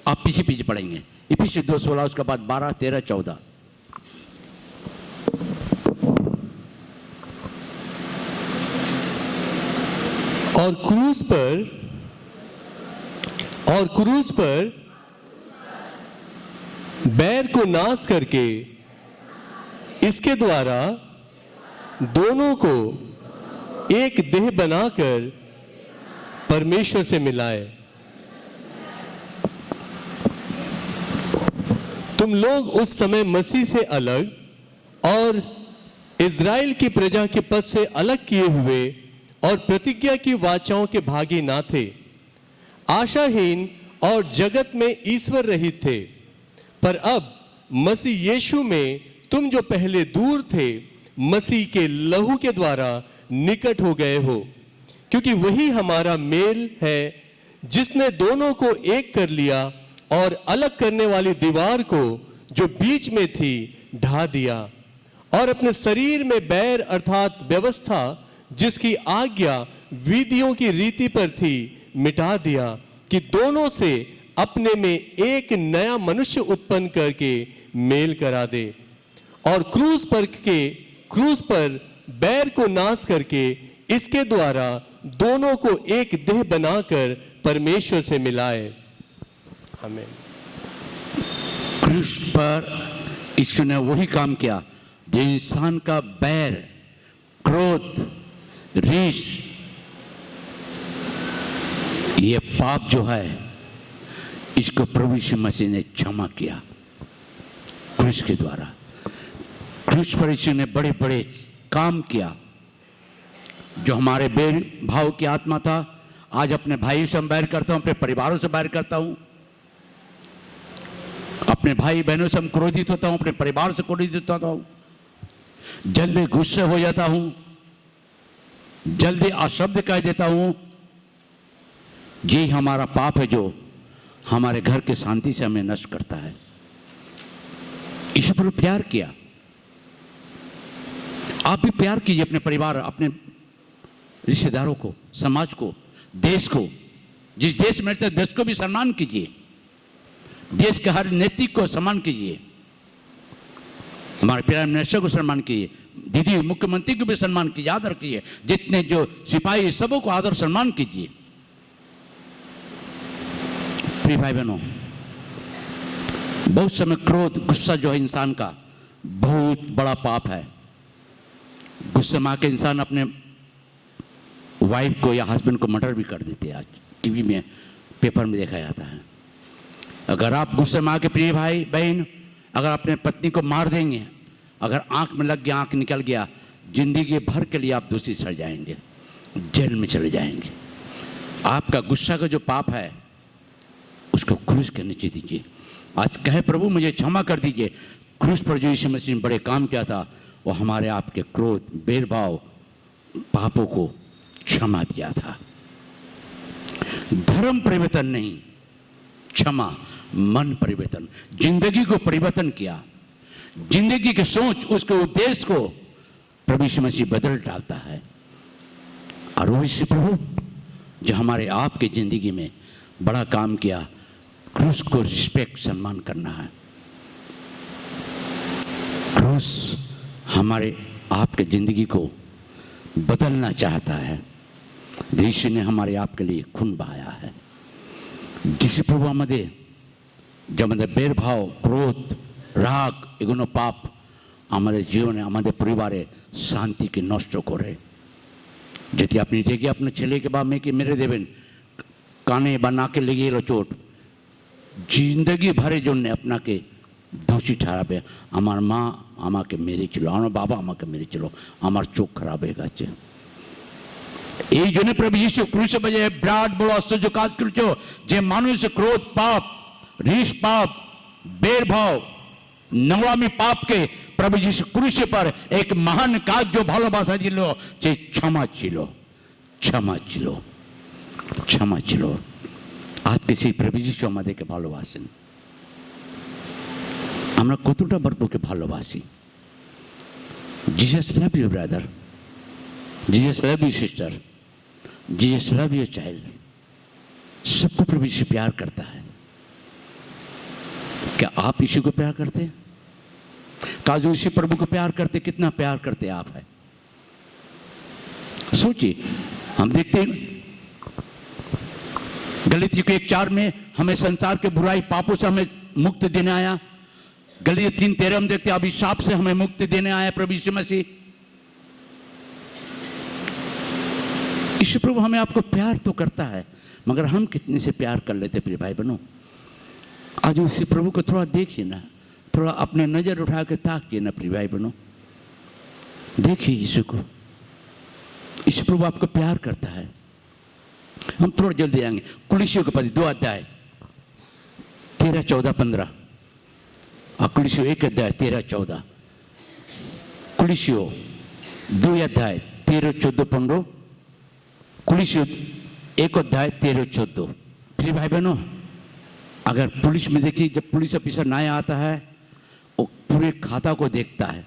आप पीछे पीछे पढ़ेंगे। इफिसियों 2:16, उसके बाद 12, 13, 14। और क्रूस पर बैर को नाश करके इसके द्वारा दोनों को एक देह बनाकर परमेश्वर से मिलाए। तुम लोग उस समय मसीह से अलग और इज़राइल की प्रजा के पद से अलग किए हुए और प्रतिज्ञा की वाचाओं के भागी ना थे, आशाहीन और जगत में ईश्वर रहित थे। पर अब मसीह यीशु में तुम जो पहले दूर थे, मसीह के लहू के द्वारा निकट हो गए हो, क्योंकि वही हमारा मेल है जिसने दोनों को एक कर लिया और अलग करने वाली दीवार को जो बीच में थी ढा दिया, और अपने शरीर में बैर अर्थात व्यवस्था जिसकी आज्ञा विधियों की रीति पर थी मिटा दिया, कि दोनों से अपने में एक नया मनुष्य उत्पन्न करके मेल करा दे, और क्रूस पर बैर को नाश करके इसके द्वारा दोनों को एक देह बनाकर परमेश्वर से मिलाए। आमीन। क्रूस पर यीशु ने वही काम किया जो इंसान का बैर, क्रोध, रीस, ये पाप जो है, इसको प्रभु यीशु मसीह ने क्षमा किया क्रूस के द्वारा। क्रूस पर यीशु ने बड़े बड़े काम किया। जो हमारे बैर भाव की आत्मा था, आज अपने भाइयों से बैर करता हूं, अपने परिवारों से बैर करता हूं, अपने भाई बहनों से हम क्रोधित होता हूं, अपने परिवार से क्रोधित होता हूं, जल्दी गुस्से हो जाता हूं, जल्दी अशब्द कह देता हूं। यही हमारा पाप है जो हमारे घर की शांति से हमें नष्ट करता है। ईश्वर पर प्यार किया। आप भी प्यार कीजिए अपने परिवार, अपने रिश्तेदारों को, समाज को, देश को। जिस देश में रहते हैं देश को भी सम्मान कीजिए, देश के हर नेतृत्व को सम्मान कीजिए, हमारे प्राइम मिनिस्टर को सम्मान कीजिए, दीदी मुख्यमंत्री को भी सम्मान कीजिए, आदर कीजिए, जितने जो सिपाही सबों को आदर सम्मान कीजिए। प्रिय भाई बहनों, बहुत समय क्रोध, गुस्सा जो है इंसान का बहुत बड़ा पाप है। गुस्से में आके इंसान अपने वाइफ को या हस्बैंड को मर्डर भी कर देते हैं। आज टीवी में, पेपर में देखा जाता है। अगर आप गुस्से में आके, प्रिय भाई बहन, अगर अपने पत्नी को मार देंगे, अगर आंख में लग गया, आंख निकल गया, जिंदगी भर के लिए आप दोषी सड़ जाएंगे, जेल में चले जाएंगे। आपका गुस्सा का जो पाप है उसको क्रूस के नीचे दीजिए। आज कहे प्रभु मुझे क्षमा कर दीजिए। क्रूस पर जो यीशु मसीह ने बड़े काम किया था, वो हमारे आपके क्रोध, भेदभाव, पापों को क्षमा दिया था। धर्म परिवर्तन नहीं, क्षमा, मन परिवर्तन, जिंदगी को परिवर्तन किया। जिंदगी की सोच, उसके उद्देश्य को प्रभु यीशु मसीह बदल डालता है। और वो इसी प्रभु जो हमारे आपके जिंदगी में बड़ा काम किया, क्रूस को रिस्पेक्ट, सम्मान करना है। क्रूस हमारे आपके जिंदगी को बदलना चाहता है। यीशु ने हमारे आपके लिए खून बहाया है। जिस प्रभु हमारे जब भेदभाव, क्रोध, राग, एगुनो पाप हमारे जीवन, हमारे परिवार शांति के नष्ट करे। যদি আপনি রেগে আপনার ছেলেকে বা মেয়েকে মেরে দেবেন, কানে বা নাকে লেগে এলো চোট, জিন্দগি ভরের জন্য আপনাকে দোষী ঠেরাবে। আমার মা আমাকে মেরেছিল, আমার বাবা আমাকে মেরেছিল, আমার চোখ খারাপ হয়ে গেছে। এই জন্য প্রভু যীশু ক্রুশে বাজে বিরাট বড় আশ্চর্য কাজ করেছে, যে মানুষ ক্রোধ পাপ, रीस पाप, भेदभाव, नवमी पाप के प्रभु यीशु क्रूसे पर एक महान काज जो भालोबासा छिलो, যে क्षमा छिलो, क्षमा छिलो, क्षमा छिलो। আজকে সেই প্রভু যিশু আমাদেরকে ভালোবাসেন। আমরা কতটা প্রভুকে ভালোবাসি। Jesus love you brother, Jesus love you sister, Jesus love you child. सबको प्रभु यीशु प्यार करता है। क्या आप यीशु को प्यार करते हैं? का जो यीशु प्रभु को प्यार करते, कितना प्यार करते आप है? सोचिए, हम देखते हैं गलीतियों के 1:4 में हमें संसार के बुराई पापों से हमें मुक्ति देने आया। गलीतियों 3:13 हम देखते हैं अभिशाप से हमें मुक्ति देने आया प्रभु यीशु मसीह। यीशु प्रभु हमें आपको प्यार तो करता है, मगर हम कितने से प्यार कर लेते प्रिय भाई बहनों। आज उसी प्रभु को थोड़ा देखिए ना, थोड़ा अपने नजर उठा के ताकिए ना प्रिय भाई बहनों। देखिए यीशु को, यीशु प्रभु आपको प्यार करता है। हम थोड़ा जल्दी आएंगे कुलिसियों के पद 2 अध्याय 13, 14, 15। कुलिसियों 1 अध्याय 13, 14। कुलिसियों 2 अध्याय 13, 14, 15। कुलिसियों 1 अध्याय 13, 14। फिर भाई बहनों, अगर पुलिस में देखिए, जब पुलिस ऑफिसर नया आता है वो पूरे खाता को देखता है,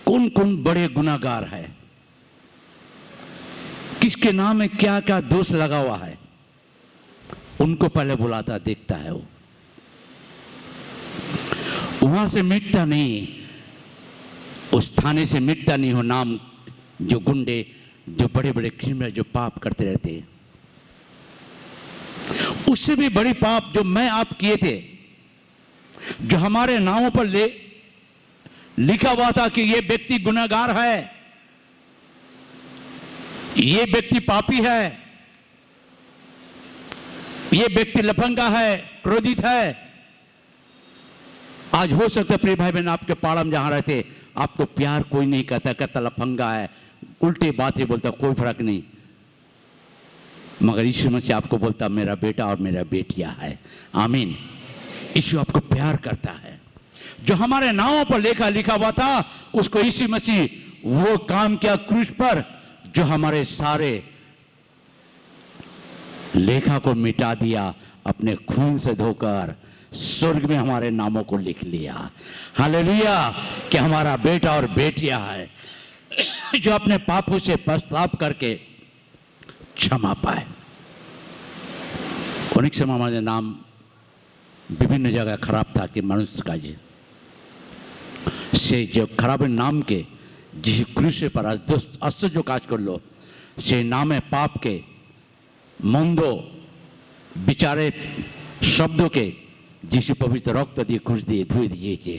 कौन कौन बड़े गुनाहगार है, किसके नाम में क्या क्या दोष लगा हुआ है, उनको पहले बुलाता देखता है। वो वहां से मिटता नहीं, उस थाने से मिटता नहीं हो नाम, जो गुंडे, जो बड़े बड़े क्रिमिनल जो पाप करते रहते हैं। उससे भी बड़ी पाप जो मैं आप किए थे, जो हमारे नामों पर लिखा हुआ था कि ये व्यक्ति गुनाहगार है, ये व्यक्ति पापी है, ये व्यक्ति लफंगा है, क्रोधित है। आज हो सकता है प्रिय भाई बहन आपके पाड़ा में जहां रहते आपको प्यार कोई नहीं कहता, कहता लफंगा है, उल्टे बातें बोलता, कोई फर्क नहीं, मगर यीशु मसीह आपको बोलता मेरा बेटा और मेरा बेटिया है। आमीन। यीशु आपको प्यार करता है। जो हमारे नामों पर लिखा हुआ था उसको यीशु मसीह वो काम किया क्रूस पर, जो हमारे सारे लेखा को मिटा दिया, अपने खून से धोकर स्वर्ग में हमारे नामों को लिख लिया। हालेलुया। कि हमारा बेटा और बेटिया है जो अपने पापों से पश्चाताप करके क्षमा पाए। अनेक समय हमारे नाम विभिन्न जगह खराब था कि मनुष्य का जी से जो खराब नाम के जिस क्रूस पर अस्त जो काज कर लो से नाम पाप के मंदो बिचारे शब्दों के যিশু পবিত্র রক্ত দিয়ে ক্রুশ দিয়ে ধুয়ে দিয়েছে।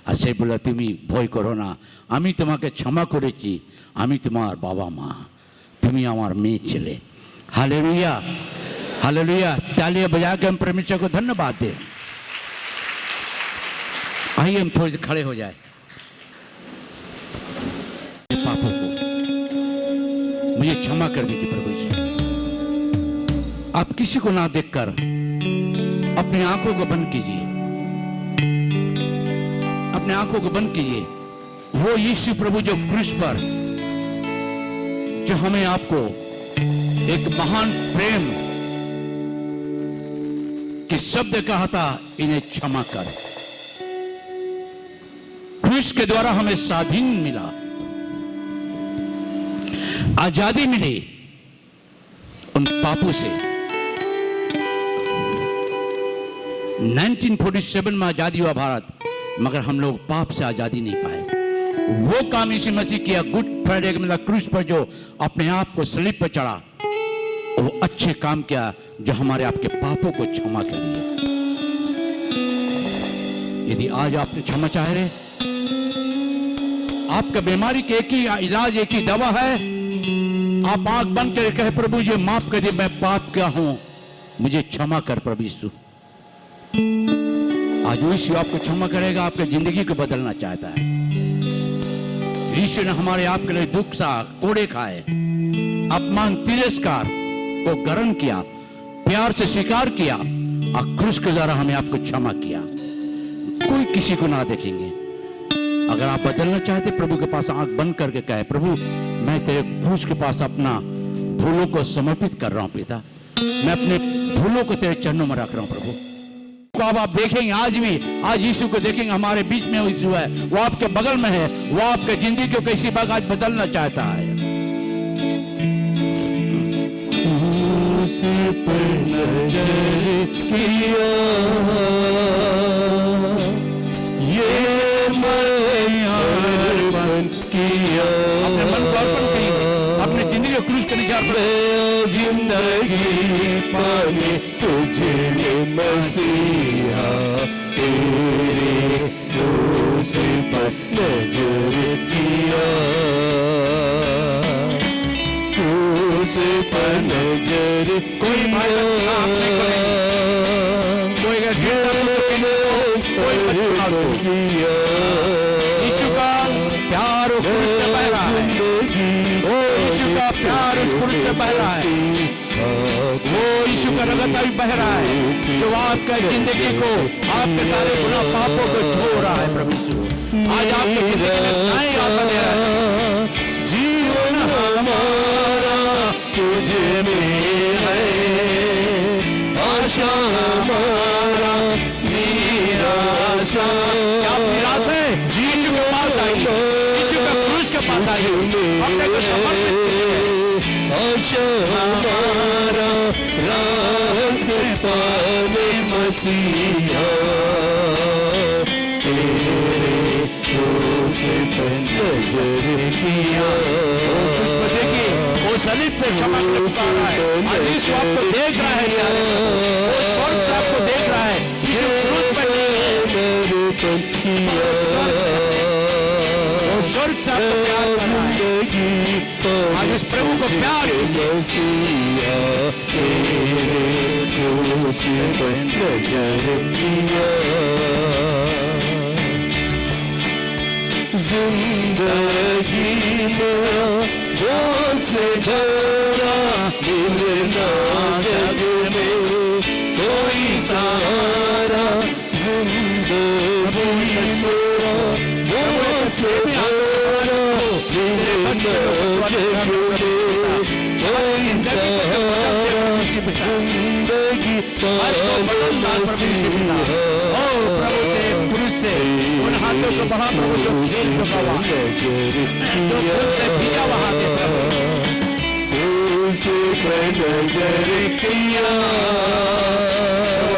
আর সে বলে তুমি ভয় করো না, আমি তোমাকে ক্ষমা করেছি, আমি তোমার বাবা মা, তুমি আমার মেয়ে ছেলে। Hallelujah, hallelujah. तालियां बजा के हम परमेश्वर को धन्यवाद दें। आइए हम थोड़े से खड़े हो जाए। पापों को मुझे क्षमा कर दीजिए प्रभु यीशु। आप किसी को ना देखकर अपनी आंखों को बंद कीजिए, अपने आंखों को बंद कीजिए। वो यीशु प्रभु जो क्रूस पर जो हमें आपको एक महान प्रेम के शब्द कहा था, इन्हें क्षमा कर। क्रूस के द्वारा हमें स्वाधीन मिला, आजादी मिली उन पापों से। 1947 में आजादी हुआ भारत, मगर हम लोग पाप से आजादी नहीं पाए। वो काम यीशु मसीह किया गुड फ्राइडे के मतलब क्रूस पर, जो अपने आप को सलीब पर चढ़ा, वो अच्छे काम किया जो हमारे आपके पापों को क्षमा कर दिया। यदि आज आपने क्षमा चाह रहे, आपका बीमारी के एक ही इलाज, एक ही दवा है, आप आंख बंद करके कहे प्रभु ये माफ कर दे, मैं पाप किया हूं, मुझे क्षमा कर प्रभु यीशु। आज यीशु आपको क्षमा करेगा, आपकी जिंदगी को बदलना चाहता है। यीशु ने हमारे आपके लिए दुख सा कोड़े खाए, अपमान तिरस्कार को ग्रहण किया, प्यार से स्वीकार किया और क्रूस के द्वारा हमें आपको क्षमा किया। कोई किसी को ना देखेंगे। अगर आप बदलना चाहते प्रभु के पास आंख बंद करके कहे प्रभु मैं तेरे क्रूस के पास अपना भूलों को समर्पित कर रहा हूं पिता, मैं अपने भूलों को तेरे चरणों में रख रहा हूं प्रभु। अब आप देखेंगे आज भी, आज यीशु को देखेंगे हमारे बीच में यीशु है, वो आपके बगल में है, वो आपके जिंदगी को कैसी बात आज बदलना चाहता है। पर नजर किया ये मैं अर्पण किया, अपने मन को अर्पण करिए, अपने जिंदगी को क्रूस के नीचे मैं जिंदगी पाने तुझ में मसीहा तेरे क्रूस पर नजर किया क्रूस पर नजर कोई भाई आपने कोई यीशु का प्यार उस क्रूस से बह रहा है। ओ यीशु का प्यार उस क्रूस से बह रहा है। वो यीशु का रगत अभी बह रहा है जो आपका जिंदगी को, आपके सारे गुनाह पापों को छो रहा है। प्रभु यीशु आज आपकी जिंदगी में नई आशा दे रहा है। जीवन हमारा तुझ में है, आशा हमारा निराशा। क्या आप निराश हैं? यीशु के पास आइए, यीशु के क्रूस के पास आइए, अपने को समर्पित कीजिए। आशा हमारा राहत पाने मसीहा तेरे क्रूस पर नजर किया। उसको देखिए, वो सलीब से क्षमा के पुकार रहा है। आज यीशु आपको देख रहा है, प्यारे। वो स्वर्ग से आपको देख रहा है। यीशु क्रूस पर नर्पण किया, वो स्वर्ग से आपको प्यार कर रहा है। आज इस प्रभु को प्यार मसीहा तेरे क्रूस पर नजर किया। जिंदगी मेरा रोज भरा मिलना जग में कोई सहारा। जिंदगी मेरा रोज भरा मिलना जग में कोई सहारा। जिंदगी उन हाथों को बढ़ा प्रभु जो खेल चुका हुआ है, जो खुद से भीगा वहां से प्रभु उसे पर नजर किया।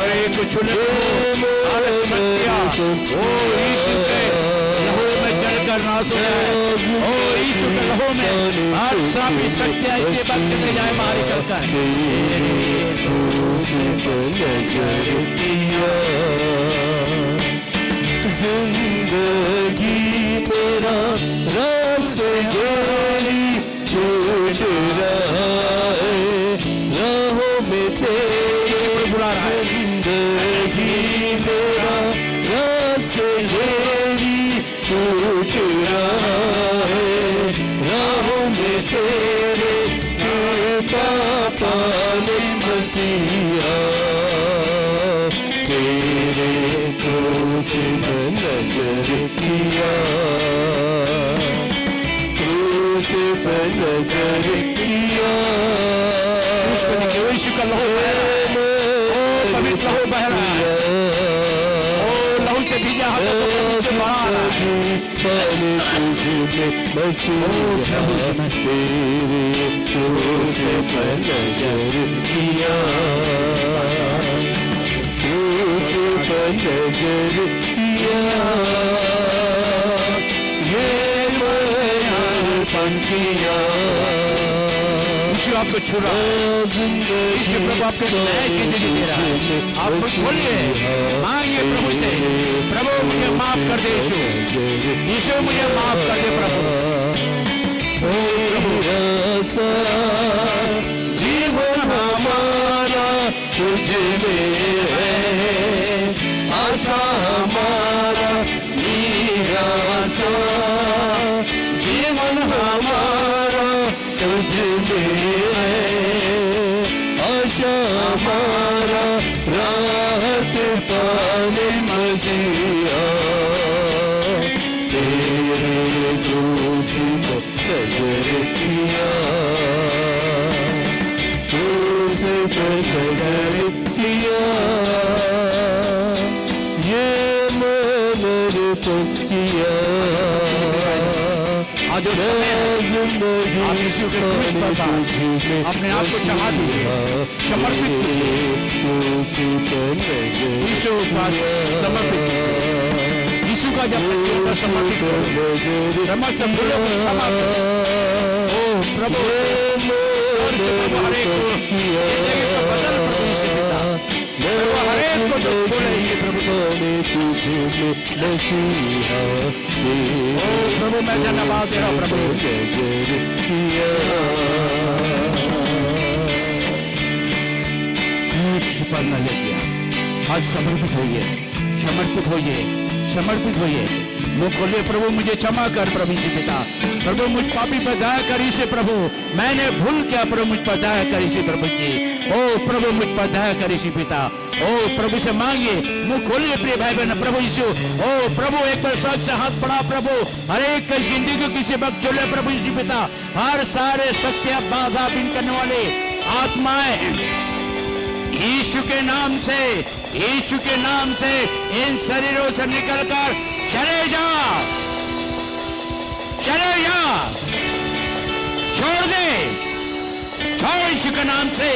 एक छुले ओ यीशु के लहू में जलकर नाश हो जाए। ओ यीशु के लहू में हर श्रापी शक्तियां इसी वक्त चले जाए, बाहर निकलकर। उसे पर नजर किया। जिंदगी मेरा रस गोरी छूट रहा है, राहों में तेरे बुला रहा है। जिंदगी मेरा रस गोरी छूट रहा है, राहों में तेरे कृपा पाने मसीहा तेरे क्रूस पर नजर किया। क्रूस पर नजर किया। उसको देखिए, यीशु का लहू बह रहा है। ओ पवित्र लहू बह रहा है। ओ लहू से भीगा हाथों को प्रभु से बढ़ा रहा है। पाने तुझे मसीहा तेरे क्रूस पर नजर किया। क्रूस पर नजर किया। ये अर्पण किया। यीशु आपको छू रहा है। यीशु प्रभु आपके नए जिंदगी दे रहा है। आप कुछ बोलिए, मांगिए प्रभु से, प्रभु मुझे माफ कर दे। यीशु यीशु मुझे माफ कर दे प्रभु। ओ प्रभु जीवन हमारा तुझ में है, आशा हमारा निराशा। जीवन हमारा तुझ में है, आशा हमारा राहत पाने मसीहा तेरे क्रूस पर नजर किया। क्रूस पर नजर किया। ये मनर्पण किया। आज जो समय है, आप यीशु के क्रूस पर अपने आप को चढ़ा दीजिए, समर्पित कीजिए। यीशु के पास समर्पित कीजिए। यीशु का जब तक समर्पित करो, समस्त भूलों को क्षमा करो। ओ प्रभु से प्रभु हर एक को जिंदगी को बदल प्रभु यीशु पिता, प्रभु हर एक को तो छोड़े यीशु प्रभु। ओ प्रभु मैं धन्यवाद दे रहा हूं प्रभु। कुछ पर न ले गया, आज समर्पित होइए, समर्पित होइए, समर्पित होइए। मुख खोलिए, प्रभु मुझे क्षमा कर प्रभु यीशु पिता, प्रभु मुझ पापी पर दया कर यीशु प्रभु, मैंने भूल किया प्रभु मुझ पर दया कर यीशु प्रभु जी। ओ प्रभु मुझ पर दया कर यीशु पिता। ओ प्रभु से मांगिए, मुख खोलिए प्रिय भाई बहन प्रभु यीशु। ओ प्रभु एक बार सच से हाथ बढ़ा प्रभु, हर एक जिंदगी को किसी वक्त चले प्रभु यीशु पिता। हर सारे शक्तियां बाधा बिन करने वाले आत्माएं यीशु के नाम से, यीशु के नाम से इन शरीरों से निकलकर चले जा, चले जा, छोड़ दे, छोड़ यीशु के नाम से।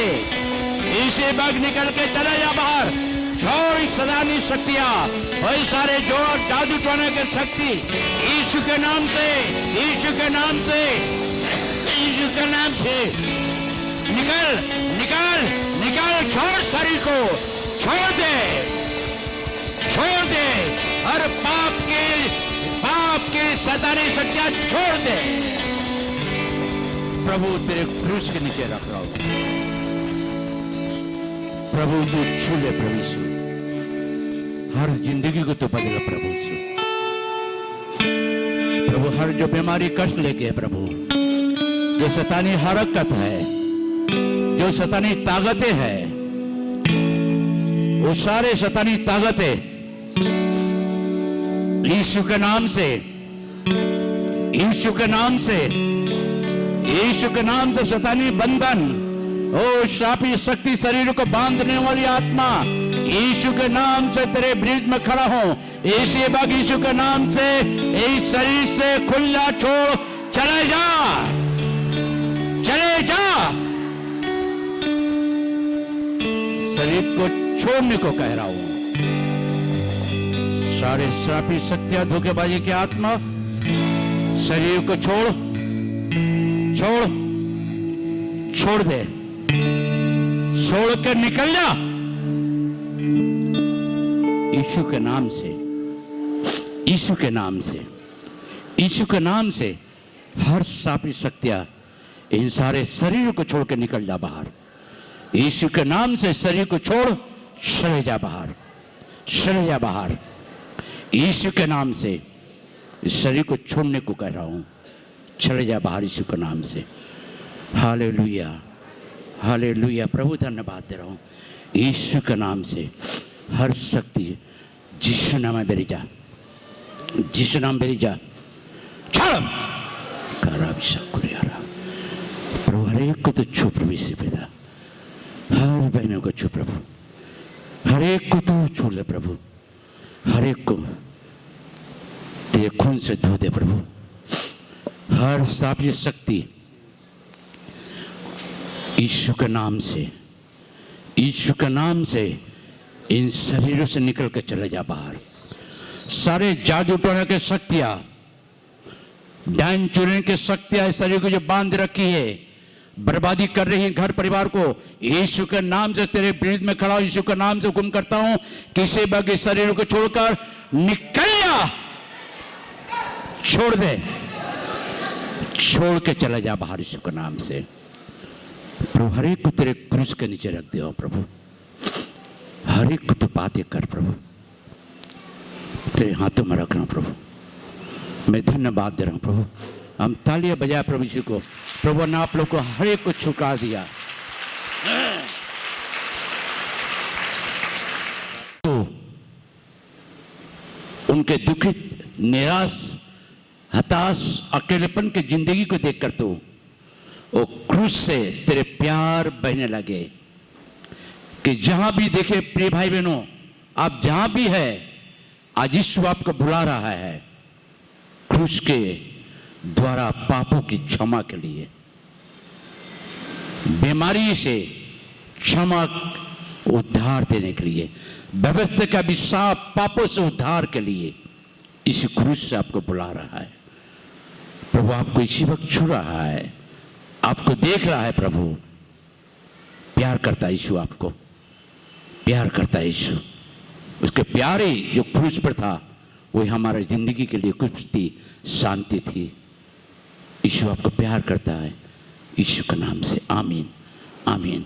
इसे बग निकल के चले जा बाहर, छोड़ सदानी शक्तियां, वही सारे जोड़ जादू टोने के शक्ति यीशु के नाम से, यीशु के नाम से, यीशु के नाम से निकल, निकल, निकल, छोड़ शरीर को, छोड़ दे, छोड़ दे, हर पाप के सतानी शक्तियां छोड़ दे। प्रभु तेरे क्रूस के नीचे रख रहा हूं प्रभु, तू छू ले प्रभु यीशु, हर जिंदगी को तो बदला प्रभु यीशु। प्रभु हर जो बीमारी कष्ट लेके है प्रभु, जो शैतानी हरकत है, जो शैतानी ताकतें है, वो सारे शैतानी ताकतें यीशु के नाम से, यीशु के नाम से, यीशु के नाम से शैतानी बंधन, ओ श्रापी शक्ति शरीर को बांधने वाली आत्मा यीशु के नाम से तेरे विरुद्ध में खड़ा हो। इसी बाग यीशु के नाम से इस शरीर से खुल जा, छोड़, चले जा, चले जा, शरीर को छोड़ने को कह रहा हूं। सारे श्रापी शक्तियां, धोखेबाजी की आत्मा, शरीर को छोड़, छोड़, छोड़ दे, छोड़ के निकल जा यीशु के नाम से, यीशु के नाम से, यीशु के नाम से हर श्रापी शक्तियां इन सारे शरीर को छोड़ के निकल जा बाहर। यीशु के नाम से शरीर को छोड़, चले जा बाहर, चले जा बाहर। यीशु के नाम से इस शरीर को छोड़ने को कह रहा हूं, चले जा बाहर यीशु के नाम से। Hallelujah, hallelujah. प्रभु धन्यवाद दे रहा हूं, यीशु के नाम से हर शक्ति यीशु नाम में बेरी जा, यीशु नाम बेरी जा, छोड़ करा भी सब कुरियारा। प्रभु हर एक को तो छू प्रभु से पिता, हर बहनों को छू प्रभु, हर एक को तो छू ले प्रभु, हर एक को तेरे खून से धो दे प्रभु। हर सापी शक्ति यीशु के नाम से, यीशु के नाम से इन शरीरों से निकल के चले जा बाहर। सारे जादू टोने के शक्तियां, डायन चुरने के शक्तियां इस शरीर को जो बांध रखी है, बर्बादी कर रही है घर परिवार को, यीशु के नाम से तेरे विरुद्ध में खड़ा हूं, यीशु के नाम से हुक्म करता हूं, किसी वक्त इस शरीर को छोड़कर निकल जा, छोड़ दे, छोड़ के चला जा बाहर यीशु के नाम से। प्रभु हर एक को तेरे क्रूस के नीचे रख दिया प्रभु, हर एक को तो बातें कर प्रभु, तेरे हाथों में रखना प्रभु। मैं धन्यवाद दे रहा हूं प्रभु। हम तालियां बजाए प्रभु यीशु को। प्रभु ने आप लोग को हर एक को छुका दिया। तो उनके दुखित, निराश, हताश, अकेलेपन की जिंदगी को देखकर तो वो क्रूस से तेरे प्यार बहने लगे कि जहां भी देखे प्रिय भाई बहनों, आप जहां भी है, आज यीशु आपको बुला रहा है क्रूस के द्वारा पापों की क्षमा के लिए, बीमारी से क्षमा, उद्धार देने के लिए, व्यवस्था का अभिशाप, पापों से उद्धार के लिए इस क्रूस से आपको बुला रहा है। प्रभु आपको इसी वक्त छू रहा है, आपको देख रहा है प्रभु, प्यार करता है यीशु, आपको प्यार करता है यीशु। उसके प्यारे जो क्रूस पर था वही हमारे ज़िंदगी के लिए कुछ थी, शांति थी। यीशु आपको प्यार करता है, यीशु के नाम से आमीन, आमीन।